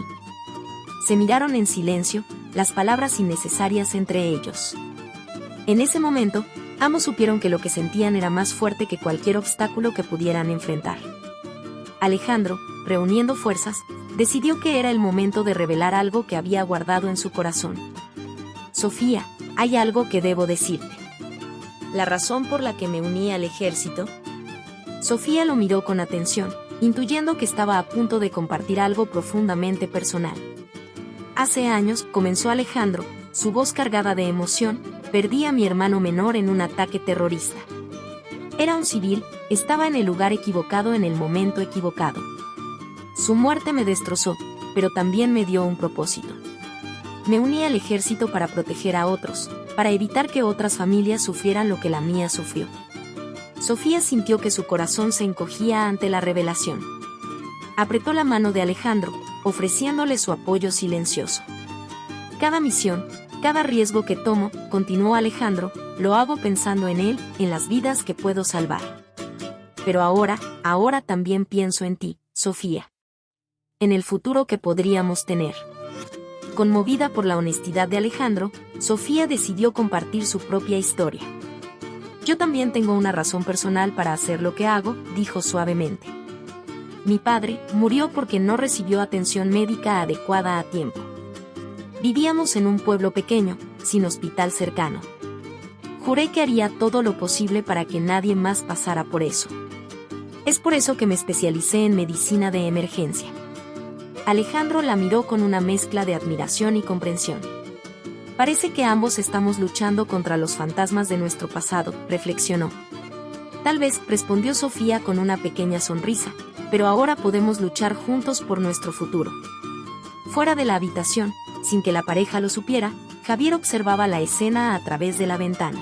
Se miraron en silencio, las palabras innecesarias entre ellos. En ese momento, ambos supieron que lo que sentían era más fuerte que cualquier obstáculo que pudieran enfrentar. Alejandro, reuniendo fuerzas, decidió que era el momento de revelar algo que había guardado en su corazón. Sofía, hay algo que debo decirte. ¿La razón por la que me uní al ejército? Sofía lo miró con atención, intuyendo que estaba a punto de compartir algo profundamente personal. Hace años, comenzó Alejandro, su voz cargada de emoción, perdí a mi hermano menor en un ataque terrorista. Era un civil, estaba en el lugar equivocado en el momento equivocado. Su muerte me destrozó, pero también me dio un propósito. Me uní al ejército para proteger a otros, para evitar que otras familias sufrieran lo que la mía sufrió. Sofía sintió que su corazón se encogía ante la revelación. Apretó la mano de Alejandro, ofreciéndole su apoyo silencioso. Cada misión, cada riesgo que tomo, continuó Alejandro, lo hago pensando en él, en las vidas que puedo salvar. Pero ahora también pienso en ti, Sofía. En el futuro que podríamos tener. Conmovida por la honestidad de Alejandro, Sofía decidió compartir su propia historia. Yo también tengo una razón personal para hacer lo que hago, dijo suavemente. Mi padre murió porque no recibió atención médica adecuada a tiempo. Vivíamos en un pueblo pequeño, sin hospital cercano. Juré que haría todo lo posible para que nadie más pasara por eso. Es por eso que me especialicé en medicina de emergencia. Alejandro la miró con una mezcla de admiración y comprensión. Parece que ambos estamos luchando contra los fantasmas de nuestro pasado, reflexionó. Tal vez, respondió Sofía con una pequeña sonrisa, pero ahora podemos luchar juntos por nuestro futuro. Fuera de la habitación, sin que la pareja lo supiera, Javier observaba la escena a través de la ventana.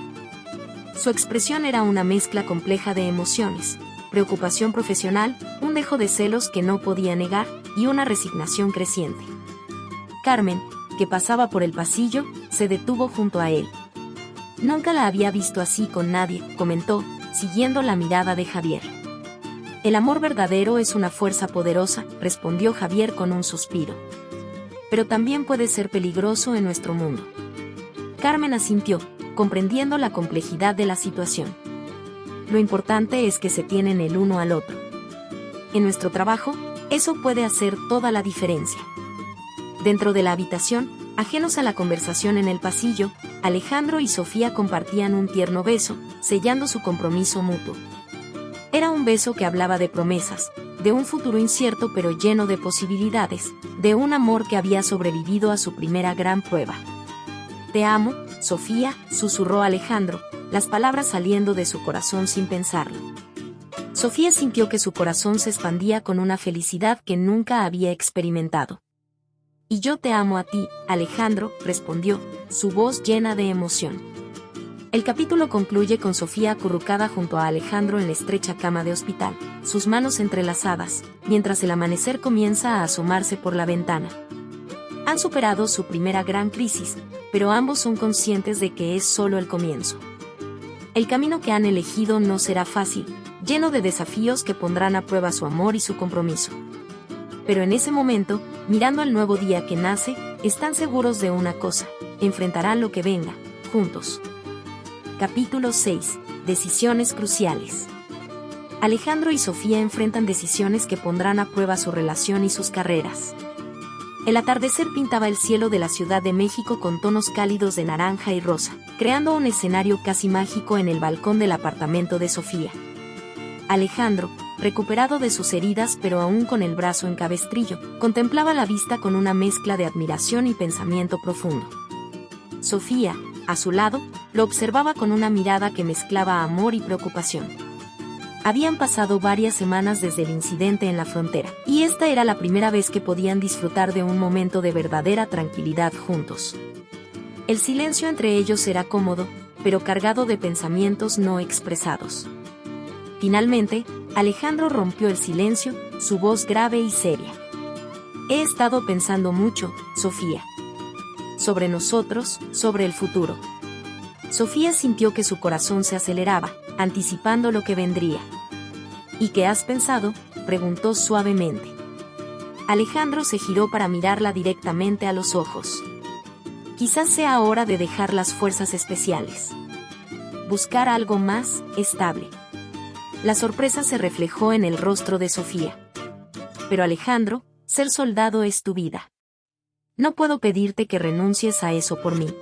Su expresión era una mezcla compleja de emociones, preocupación profesional, un dejo de celos que no podía negar, y una resignación creciente. Carmen, que pasaba por el pasillo, se detuvo junto a él. Nunca la había visto así con nadie, comentó, siguiendo la mirada de Javier. El amor verdadero es una fuerza poderosa, respondió Javier con un suspiro. Pero también puede ser peligroso en nuestro mundo. Carmen asintió, comprendiendo la complejidad de la situación. Lo importante es que se tienen el uno al otro. En nuestro trabajo, eso puede hacer toda la diferencia. Dentro de la habitación, ajenos a la conversación en el pasillo, Alejandro y Sofía compartían un tierno beso, sellando su compromiso mutuo. Era un beso que hablaba de promesas, de un futuro incierto pero lleno de posibilidades, de un amor que había sobrevivido a su primera gran prueba. «Te amo, Sofía», susurró Alejandro, las palabras saliendo de su corazón sin pensarlo. Sofía sintió que su corazón se expandía con una felicidad que nunca había experimentado. «Y yo te amo a ti, Alejandro», respondió, su voz llena de emoción. El capítulo concluye con Sofía acurrucada junto a Alejandro en la estrecha cama de hospital, sus manos entrelazadas, mientras el amanecer comienza a asomarse por la ventana. Han superado su primera gran crisis, pero ambos son conscientes de que es solo el comienzo. El camino que han elegido no será fácil, lleno de desafíos que pondrán a prueba su amor y su compromiso. Pero en ese momento, mirando al nuevo día que nace, están seguros de una cosa: enfrentarán lo que venga, juntos. Capítulo 6. Decisiones cruciales. Alejandro y Sofía enfrentan decisiones que pondrán a prueba su relación y sus carreras. El atardecer pintaba el cielo de la Ciudad de México con tonos cálidos de naranja y rosa, creando un escenario casi mágico en el balcón del apartamento de Sofía. Alejandro, recuperado de sus heridas pero aún con el brazo en cabestrillo, contemplaba la vista con una mezcla de admiración y pensamiento profundo. Sofía, a su lado, lo observaba con una mirada que mezclaba amor y preocupación. Habían pasado varias semanas desde el incidente en la frontera, y esta era la primera vez que podían disfrutar de un momento de verdadera tranquilidad juntos. El silencio entre ellos era cómodo, pero cargado de pensamientos no expresados. Finalmente, Alejandro rompió el silencio, su voz grave y seria. «He estado pensando mucho, Sofía. Sobre nosotros, sobre el futuro». Sofía sintió que su corazón se aceleraba, anticipando lo que vendría. «¿Y qué has pensado?», preguntó suavemente. Alejandro se giró para mirarla directamente a los ojos. «Quizás sea hora de dejar las fuerzas especiales. Buscar algo más estable». La sorpresa se reflejó en el rostro de Sofía. «Pero Alejandro, ser soldado es tu vida. No puedo pedirte que renuncies a eso por mí».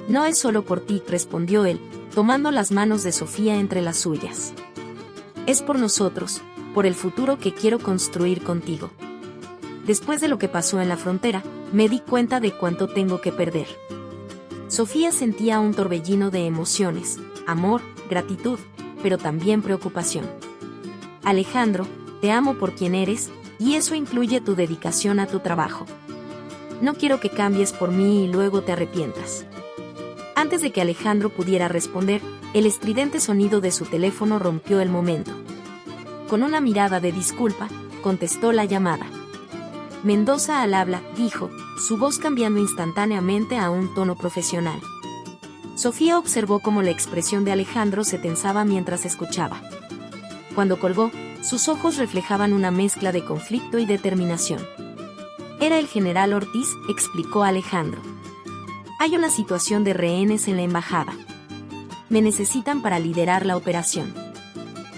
«No es solo por ti», respondió él, tomando las manos de Sofía entre las suyas. «Es por nosotros, por el futuro que quiero construir contigo. Después de lo que pasó en la frontera, me di cuenta de cuánto tengo que perder». Sofía sentía un torbellino de emociones, amor, gratitud, pero también preocupación. «Alejandro, te amo por quien eres, y eso incluye tu dedicación a tu trabajo. No quiero que cambies por mí y luego te arrepientas». Antes de que Alejandro pudiera responder, el estridente sonido de su teléfono rompió el momento. Con una mirada de disculpa, contestó la llamada. «Mendoza al habla», dijo, su voz cambiando instantáneamente a un tono profesional. Sofía observó cómo la expresión de Alejandro se tensaba mientras escuchaba. Cuando colgó, sus ojos reflejaban una mezcla de conflicto y determinación. «Era el general Ortiz», explicó Alejandro. «Hay una situación de rehenes en la embajada. Me necesitan para liderar la operación».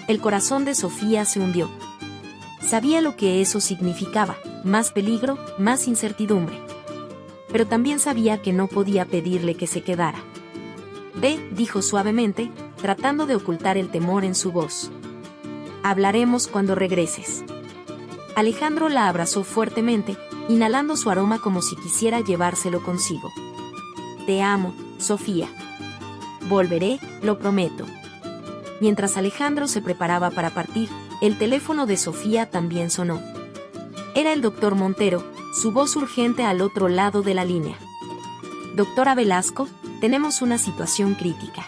El corazón de Sofía se hundió. Sabía lo que eso significaba: más peligro, más incertidumbre. Pero también sabía que no podía pedirle que se quedara. «Ve», dijo suavemente, tratando de ocultar el temor en su voz. «Hablaremos cuando regreses». Alejandro la abrazó fuertemente, inhalando su aroma como si quisiera llevárselo consigo. «Te amo, Sofía. Volveré, lo prometo». Mientras Alejandro se preparaba para partir, el teléfono de Sofía también sonó. Era el doctor Montero, su voz urgente al otro lado de la línea. «Doctora Velasco, tenemos una situación crítica.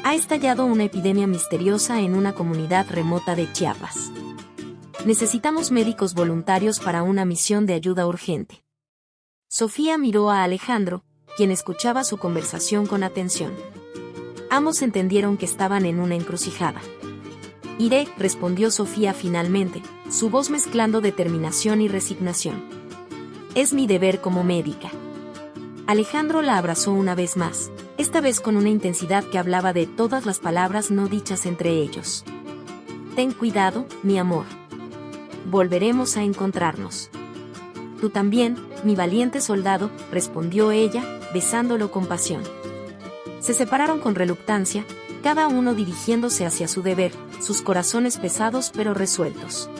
Ha estallado una epidemia misteriosa en una comunidad remota de Chiapas. Necesitamos médicos voluntarios para una misión de ayuda urgente». Sofía miró a Alejandro, quien escuchaba su conversación con atención. Ambos entendieron que estaban en una encrucijada. «Iré», respondió Sofía finalmente, su voz mezclando determinación y resignación. «Es mi deber como médica». Alejandro la abrazó una vez más, esta vez con una intensidad que hablaba de todas las palabras no dichas entre ellos. «Ten cuidado, mi amor. Volveremos a encontrarnos». «Tú también, mi valiente soldado», respondió ella, besándolo con pasión. Se separaron con reluctancia, cada uno dirigiéndose hacia su deber, sus corazones pesados pero resueltos.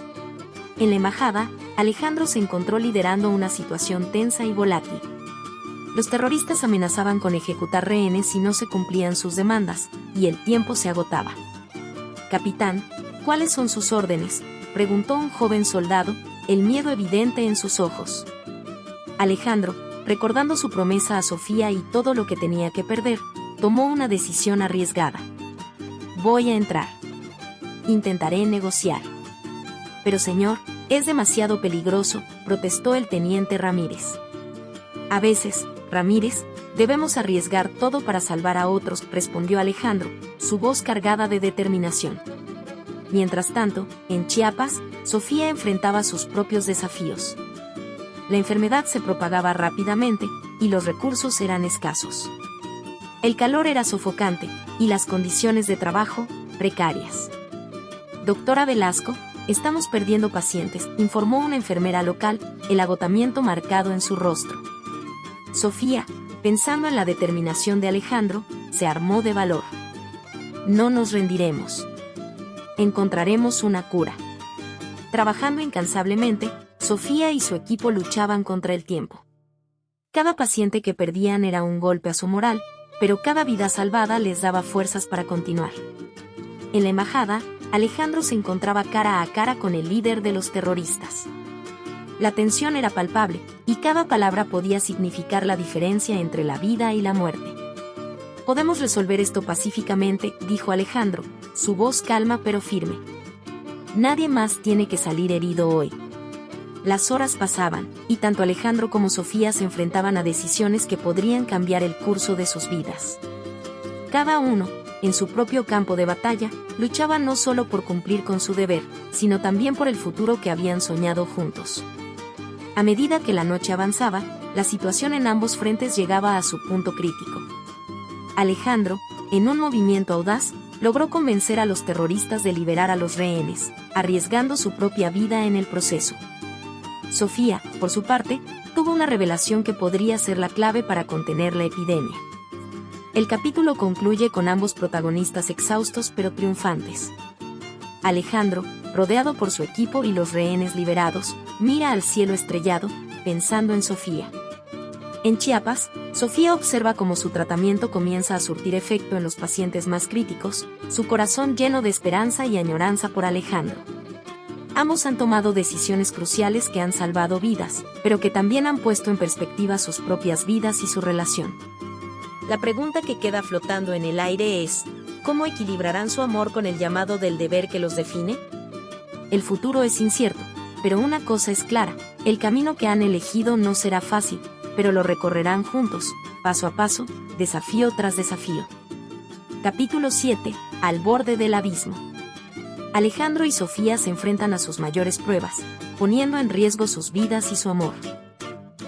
En la embajada, Alejandro se encontró liderando una situación tensa y volátil. Los terroristas amenazaban con ejecutar rehenes si no se cumplían sus demandas, y el tiempo se agotaba. «Capitán, ¿cuáles son sus órdenes?», preguntó un joven soldado, el miedo evidente en sus ojos. Alejandro, recordando su promesa a Sofía y todo lo que tenía que perder, tomó una decisión arriesgada. «Voy a entrar. Intentaré negociar». «Pero señor, es demasiado peligroso», protestó el teniente Ramírez. «A veces, Ramírez, debemos arriesgar todo para salvar a otros», respondió Alejandro, su voz cargada de determinación. Mientras tanto, en Chiapas, Sofía enfrentaba sus propios desafíos. La enfermedad se propagaba rápidamente, y los recursos eran escasos. El calor era sofocante, y las condiciones de trabajo, precarias. «Doctora Velasco, estamos perdiendo pacientes», informó una enfermera local, el agotamiento marcado en su rostro. Sofía, pensando en la determinación de Alejandro, se armó de valor. «No nos rendiremos. Encontraremos una cura». Trabajando incansablemente, Sofía y su equipo luchaban contra el tiempo. Cada paciente que perdían era un golpe a su moral, pero cada vida salvada les daba fuerzas para continuar. En la embajada, Alejandro se encontraba cara a cara con el líder de los terroristas. La tensión era palpable, y cada palabra podía significar la diferencia entre la vida y la muerte. «Podemos resolver esto pacíficamente», dijo Alejandro, su voz calma pero firme. «Nadie más tiene que salir herido hoy». Las horas pasaban, y tanto Alejandro como Sofía se enfrentaban a decisiones que podrían cambiar el curso de sus vidas. Cada uno, en su propio campo de batalla, luchaba no solo por cumplir con su deber, sino también por el futuro que habían soñado juntos. A medida que la noche avanzaba, la situación en ambos frentes llegaba a su punto crítico. Alejandro, en un movimiento audaz, logró convencer a los terroristas de liberar a los rehenes, arriesgando su propia vida en el proceso. Sofía, por su parte, tuvo una revelación que podría ser la clave para contener la epidemia. El capítulo concluye con ambos protagonistas exhaustos pero triunfantes. Alejandro, rodeado por su equipo y los rehenes liberados, mira al cielo estrellado, pensando en Sofía. En Chiapas, Sofía observa cómo su tratamiento comienza a surtir efecto en los pacientes más críticos, su corazón lleno de esperanza y añoranza por Alejandro. Ambos han tomado decisiones cruciales que han salvado vidas, pero que también han puesto en perspectiva sus propias vidas y su relación. La pregunta que queda flotando en el aire es, ¿cómo equilibrarán su amor con el llamado del deber que los define? El futuro es incierto, pero una cosa es clara, el camino que han elegido no será fácil, pero lo recorrerán juntos, paso a paso, desafío tras desafío. Capítulo 7. Al borde del abismo. Alejandro y Sofía se enfrentan a sus mayores pruebas, poniendo en riesgo sus vidas y su amor.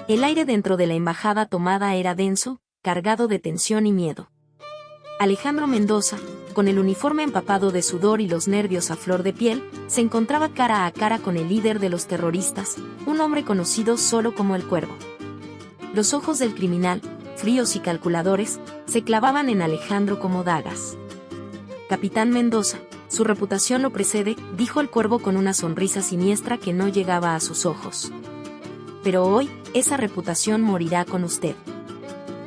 El aire dentro de la embajada tomada era denso, cargado de tensión y miedo. Alejandro Mendoza, con el uniforme empapado de sudor y los nervios a flor de piel, se encontraba cara a cara con el líder de los terroristas, un hombre conocido solo como el Cuervo. Los ojos del criminal, fríos y calculadores, se clavaban en Alejandro como dagas. «Capitán Mendoza, su reputación lo precede», dijo el Cuervo con una sonrisa siniestra que no llegaba a sus ojos. «Pero hoy, esa reputación morirá con usted».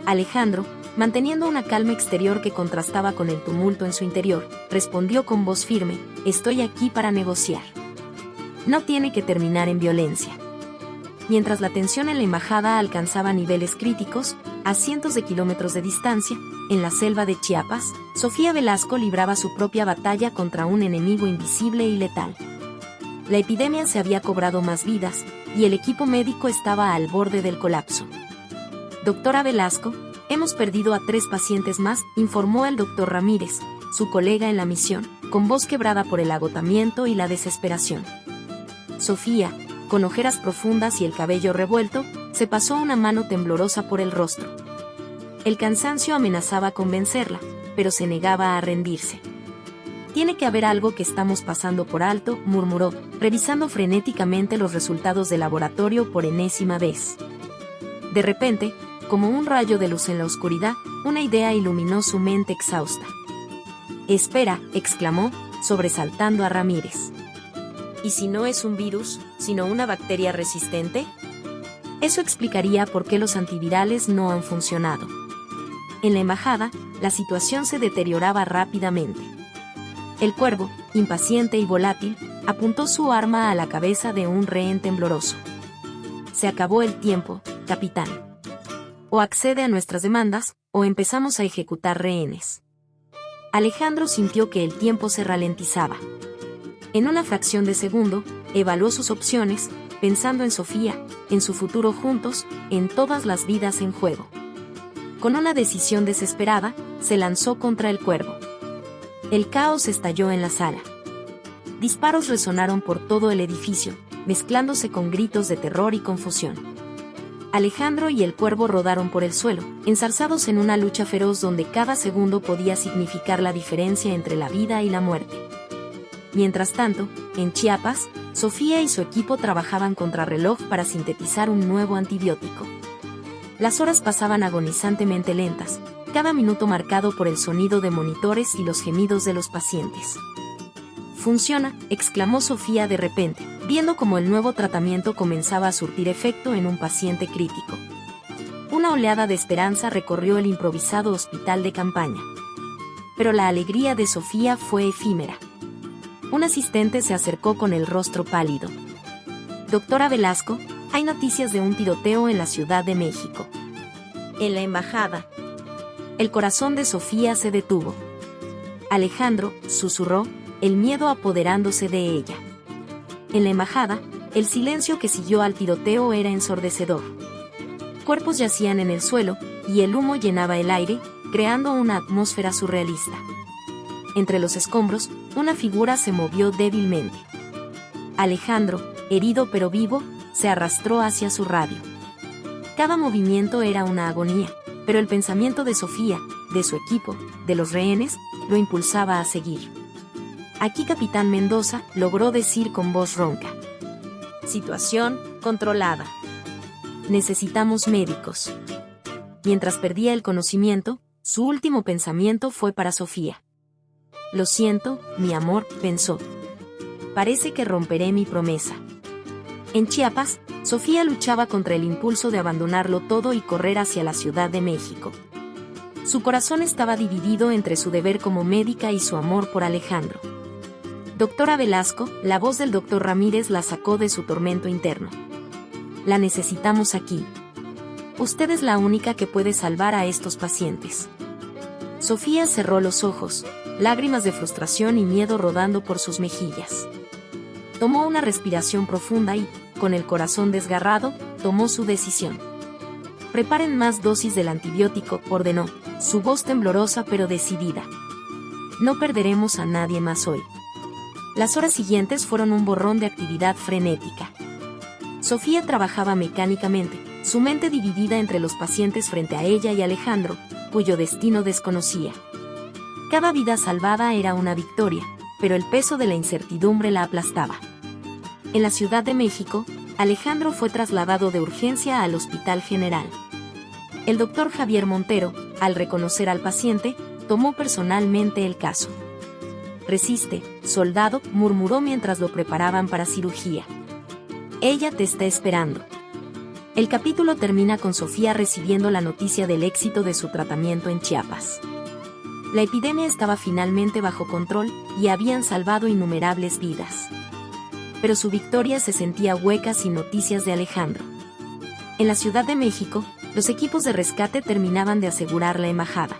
Alejandro, manteniendo una calma exterior que contrastaba con el tumulto en su interior, respondió con voz firme: «Estoy aquí para negociar. No tiene que terminar en violencia». Mientras la tensión en la embajada alcanzaba niveles críticos, a cientos de kilómetros de distancia, en la selva de Chiapas, Sofía Velasco libraba su propia batalla contra un enemigo invisible y letal. La epidemia se había cobrado más vidas, y el equipo médico estaba al borde del colapso. «Doctora Velasco, hemos perdido a 3 pacientes más», informó el doctor Ramírez, su colega en la misión, con voz quebrada por el agotamiento y la desesperación. Sofía, con ojeras profundas y el cabello revuelto, se pasó una mano temblorosa por el rostro. El cansancio amenazaba con vencerla, pero se negaba a rendirse. «Tiene que haber algo que estamos pasando por alto», murmuró, revisando frenéticamente los resultados del laboratorio por enésima vez. De repente, Como un rayo de luz en la oscuridad, una idea iluminó su mente exhausta. «Espera», exclamó, sobresaltando a Ramírez. ¿Y si no es un virus, sino una bacteria resistente? Eso explicaría por qué los antivirales no han funcionado. En la embajada, la situación se deterioraba rápidamente. El cuervo, impaciente y volátil, apuntó su arma a la cabeza de un rehén tembloroso. «Se acabó el tiempo, capitán. O accede a nuestras demandas, o empezamos a ejecutar rehenes». Alejandro sintió que el tiempo se ralentizaba. En una fracción de segundo, evaluó sus opciones, pensando en Sofía, en su futuro juntos, en todas las vidas en juego. Con una decisión desesperada, se lanzó contra el cuervo. El caos estalló en la sala. Disparos resonaron por todo el edificio, mezclándose con gritos de terror y confusión. Alejandro y el cuervo rodaron por el suelo, enzarzados en una lucha feroz donde cada segundo podía significar la diferencia entre la vida y la muerte. Mientras tanto, en Chiapas, Sofía y su equipo trabajaban contrarreloj para sintetizar un nuevo antibiótico. Las horas pasaban agonizantemente lentas, cada minuto marcado por el sonido de monitores y los gemidos de los pacientes. «Funciona», exclamó Sofía de repente, viendo cómo el nuevo tratamiento comenzaba a surtir efecto en un paciente crítico. Una oleada de esperanza recorrió el improvisado hospital de campaña. Pero la alegría de Sofía fue efímera. Un asistente se acercó con el rostro pálido. «Doctora Velasco, hay noticias de un tiroteo en la Ciudad de México». «¿En la embajada?». El corazón de Sofía se detuvo. «Alejandro», susurró, el miedo apoderándose de ella. En la embajada, el silencio que siguió al tiroteo era ensordecedor. Cuerpos yacían en el suelo, y el humo llenaba el aire, creando una atmósfera surrealista. Entre los escombros, una figura se movió débilmente. Alejandro, herido pero vivo, se arrastró hacia su radio. Cada movimiento era una agonía, pero el pensamiento de Sofía, de su equipo, de los rehenes, lo impulsaba a seguir. «Aquí Capitán Mendoza», logró decir con voz ronca. «Situación controlada. Necesitamos médicos». Mientras perdía el conocimiento, su último pensamiento fue para Sofía. «Lo siento, mi amor», pensó. «Parece que romperé mi promesa». En Chiapas, Sofía luchaba contra el impulso de abandonarlo todo y correr hacia la Ciudad de México. Su corazón estaba dividido entre su deber como médica y su amor por Alejandro. «Doctora Velasco», la voz del doctor Ramírez la sacó de su tormento interno. «La necesitamos aquí. Usted es la única que puede salvar a estos pacientes». Sofía cerró los ojos, lágrimas de frustración y miedo rodando por sus mejillas. Tomó una respiración profunda y, con el corazón desgarrado, tomó su decisión. «Preparen más dosis del antibiótico», ordenó, su voz temblorosa pero decidida. «No perderemos a nadie más hoy». Las horas siguientes fueron un borrón de actividad frenética. Sofía trabajaba mecánicamente, su mente dividida entre los pacientes frente a ella y Alejandro, cuyo destino desconocía. Cada vida salvada era una victoria, pero el peso de la incertidumbre la aplastaba. En la Ciudad de México, Alejandro fue trasladado de urgencia al Hospital General. El doctor Javier Montero, al reconocer al paciente, tomó personalmente el caso. «Resiste, soldado», murmuró mientras lo preparaban para cirugía. «Ella te está esperando». El capítulo termina con Sofía recibiendo la noticia del éxito de su tratamiento en Chiapas. La epidemia estaba finalmente bajo control y habían salvado innumerables vidas. Pero su victoria se sentía hueca sin noticias de Alejandro. En la Ciudad de México, los equipos de rescate terminaban de asegurar la embajada.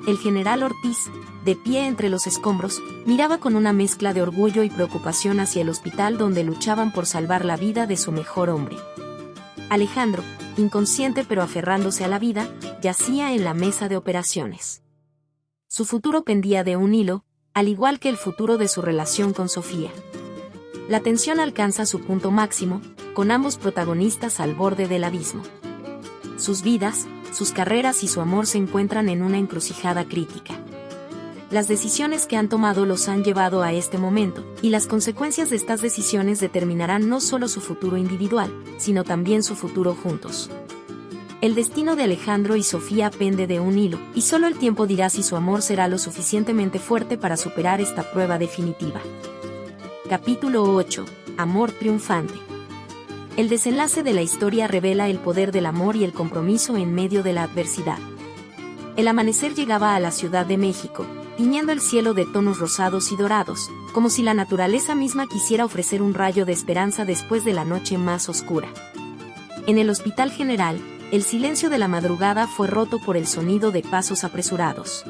El general Ortiz, de pie entre los escombros, miraba con una mezcla de orgullo y preocupación hacia el hospital donde luchaban por salvar la vida de su mejor hombre. Alejandro, inconsciente pero aferrándose a la vida, yacía en la mesa de operaciones. Su futuro pendía de un hilo, al igual que el futuro de su relación con Sofía. La tensión alcanza su punto máximo, con ambos protagonistas al borde del abismo. Sus vidas, sus carreras y su amor se encuentran en una encrucijada crítica. Las decisiones que han tomado los han llevado a este momento, y las consecuencias de estas decisiones determinarán no solo su futuro individual, sino también su futuro juntos. El destino de Alejandro y Sofía pende de un hilo, y solo el tiempo dirá si su amor será lo suficientemente fuerte para superar esta prueba definitiva. Capítulo 8. Amor triunfante. El desenlace de la historia revela el poder del amor y el compromiso en medio de la adversidad. El amanecer llegaba a la Ciudad de México, tiñendo el cielo de tonos rosados y dorados, como si la naturaleza misma quisiera ofrecer un rayo de esperanza después de la noche más oscura. En el Hospital General, el silencio de la madrugada fue roto por el sonido de pasos apresurados.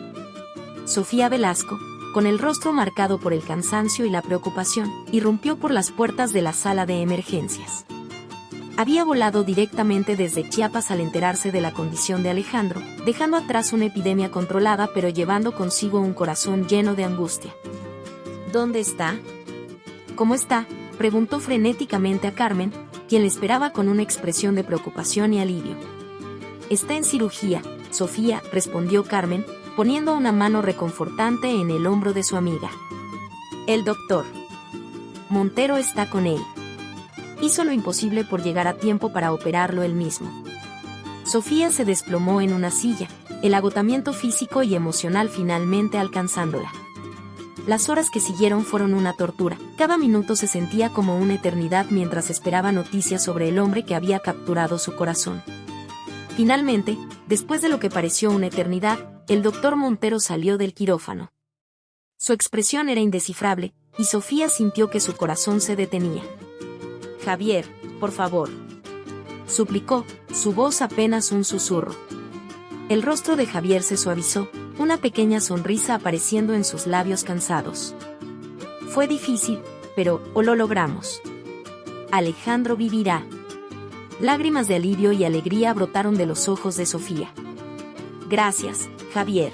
Sofía Velasco, con el rostro marcado por el cansancio y la preocupación, irrumpió por las puertas de la sala de emergencias. Había volado directamente desde Chiapas al enterarse de la condición de Alejandro, dejando atrás una epidemia controlada pero llevando consigo un corazón lleno de angustia. ¿Dónde está? ¿Cómo está?, preguntó frenéticamente a Carmen, quien le esperaba con una expresión de preocupación y alivio. Está en cirugía, Sofía, respondió Carmen, poniendo una mano reconfortante en el hombro de su amiga. El doctor Montero está con él. Hizo lo imposible por llegar a tiempo para operarlo él mismo. Sofía se desplomó en una silla, el agotamiento físico y emocional finalmente alcanzándola. Las horas que siguieron fueron una tortura. Cada minuto se sentía como una eternidad mientras esperaba noticias sobre el hombre que había capturado su corazón. Finalmente, después de lo que pareció una eternidad, el doctor Montero salió del quirófano. Su expresión era indescifrable, y Sofía sintió que su corazón se detenía. Javier, por favor, suplicó, su voz apenas un susurro. El rostro de Javier se suavizó, una pequeña sonrisa apareciendo en sus labios cansados. Fue difícil, pero lo logramos. Alejandro vivirá. Lágrimas de alivio y alegría brotaron de los ojos de Sofía. Gracias, Javier.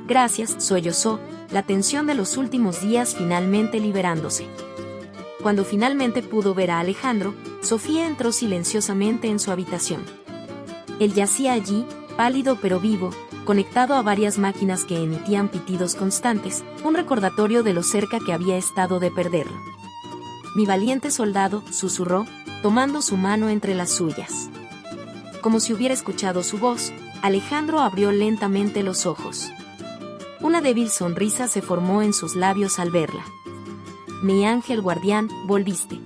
Gracias, sollozó, la tensión de los últimos días finalmente liberándose. Cuando finalmente pudo ver a Alejandro, Sofía entró silenciosamente en su habitación. Él yacía allí, pálido pero vivo, conectado a varias máquinas que emitían pitidos constantes, un recordatorio de lo cerca que había estado de perderlo. Mi valiente soldado, susurró, tomando su mano entre las suyas. Como si hubiera escuchado su voz, Alejandro abrió lentamente los ojos. Una débil sonrisa se formó en sus labios al verla. Mi ángel guardián, volviste.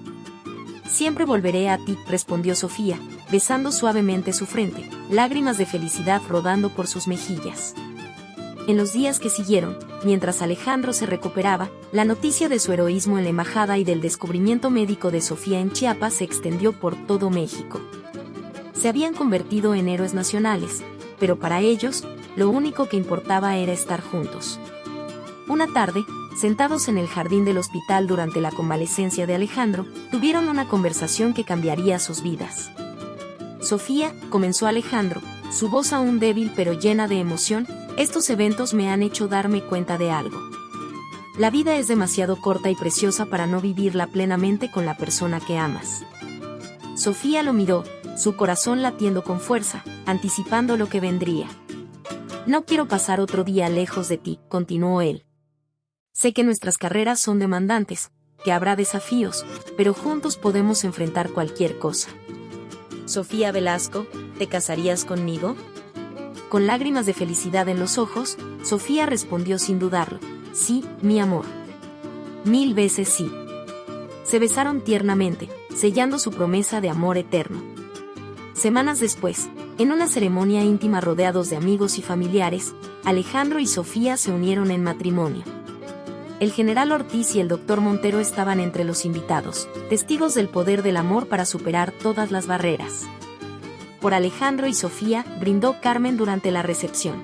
Siempre volveré a ti, respondió Sofía, besando suavemente su frente, lágrimas de felicidad rodando por sus mejillas. En los días que siguieron, mientras Alejandro se recuperaba, la noticia de su heroísmo en la embajada y del descubrimiento médico de Sofía en Chiapas se extendió por todo México. Se habían convertido en héroes nacionales, pero para ellos, lo único que importaba era estar juntos. Una tarde, sentados en el jardín del hospital durante la convalecencia de Alejandro, tuvieron una conversación que cambiaría sus vidas. Sofía, comenzó Alejandro, su voz aún débil pero llena de emoción, estos eventos me han hecho darme cuenta de algo. La vida es demasiado corta y preciosa para no vivirla plenamente con la persona que amas. Sofía lo miró, su corazón latiendo con fuerza, anticipando lo que vendría. No quiero pasar otro día lejos de ti, continuó él. Sé que nuestras carreras son demandantes, que habrá desafíos, pero juntos podemos enfrentar cualquier cosa. Sofía Velasco, ¿te casarías conmigo? Con lágrimas de felicidad en los ojos, Sofía respondió sin dudarlo. Sí, mi amor. 1000 veces sí. Se besaron tiernamente, sellando su promesa de amor eterno. Semanas después, en una ceremonia íntima rodeados de amigos y familiares, Alejandro y Sofía se unieron en matrimonio. El general Ortiz y el doctor Montero estaban entre los invitados, testigos del poder del amor para superar todas las barreras. Por Alejandro y Sofía, brindó Carmen durante la recepción.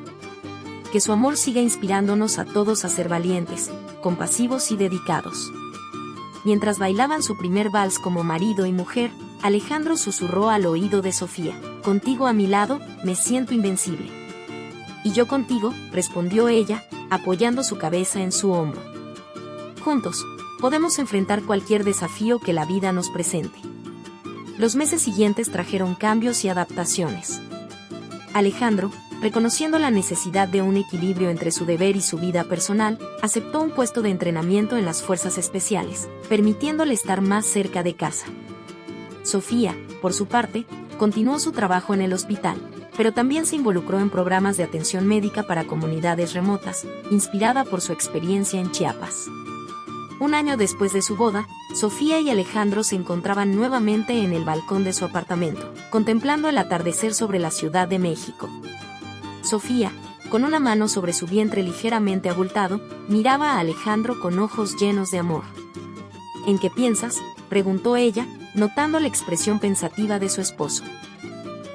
Que su amor siga inspirándonos a todos a ser valientes, compasivos y dedicados. Mientras bailaban su primer vals como marido y mujer, Alejandro susurró al oído de Sofía, contigo a mi lado, me siento invencible. Y yo contigo, respondió ella, apoyando su cabeza en su hombro. Juntos, podemos enfrentar cualquier desafío que la vida nos presente. Los meses siguientes trajeron cambios y adaptaciones. Alejandro, reconociendo la necesidad de un equilibrio entre su deber y su vida personal, aceptó un puesto de entrenamiento en las fuerzas especiales, permitiéndole estar más cerca de casa. Sofía, por su parte, continuó su trabajo en el hospital, pero también se involucró en programas de atención médica para comunidades remotas, inspirada por su experiencia en Chiapas. Un año después de su boda, Sofía y Alejandro se encontraban nuevamente en el balcón de su apartamento, contemplando el atardecer sobre la Ciudad de México. Sofía, con una mano sobre su vientre ligeramente abultado, miraba a Alejandro con ojos llenos de amor. ¿En qué piensas?, preguntó ella, notando la expresión pensativa de su esposo.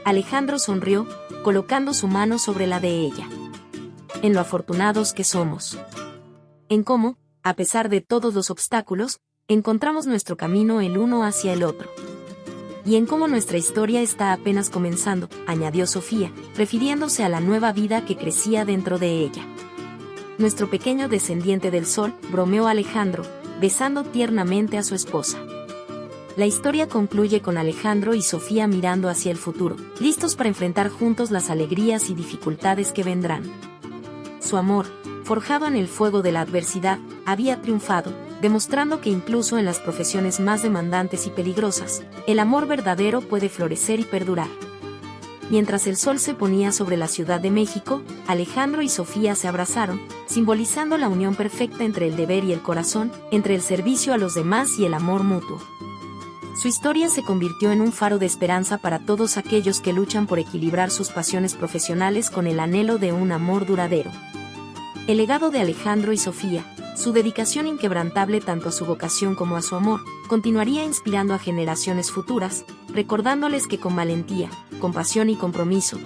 Alejandro sonrió, colocando su mano sobre la de ella. En lo afortunados que somos. En cómo, a pesar de todos los obstáculos, encontramos nuestro camino el uno hacia el otro. Y en cómo nuestra historia está apenas comenzando, añadió Sofía, refiriéndose a la nueva vida que crecía dentro de ella. Nuestro pequeño descendiente del sol, bromeó Alejandro, besando tiernamente a su esposa. La historia concluye con Alejandro y Sofía mirando hacia el futuro, listos para enfrentar juntos las alegrías y dificultades que vendrán. Su amor, forjado en el fuego de la adversidad, había triunfado, demostrando que incluso en las profesiones más demandantes y peligrosas, el amor verdadero puede florecer y perdurar. Mientras el sol se ponía sobre la Ciudad de México, Alejandro y Sofía se abrazaron, simbolizando la unión perfecta entre el deber y el corazón, entre el servicio a los demás y el amor mutuo. Su historia se convirtió en un faro de esperanza para todos aquellos que luchan por equilibrar sus pasiones profesionales con el anhelo de un amor duradero. El legado de Alejandro y Sofía, su dedicación inquebrantable tanto a su vocación como a su amor, continuaría inspirando a generaciones futuras, recordándoles que con valentía, compasión y compromiso,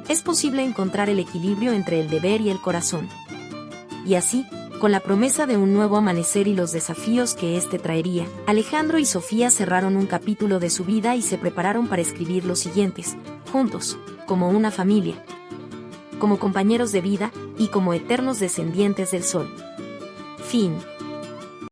es posible encontrar el equilibrio entre el deber y el corazón. Y así, con la promesa de un nuevo amanecer y los desafíos que éste traería, Alejandro y Sofía cerraron un capítulo de su vida y se prepararon para escribir los siguientes, juntos, como una familia, como compañeros de vida y como eternos descendientes del sol. Fin.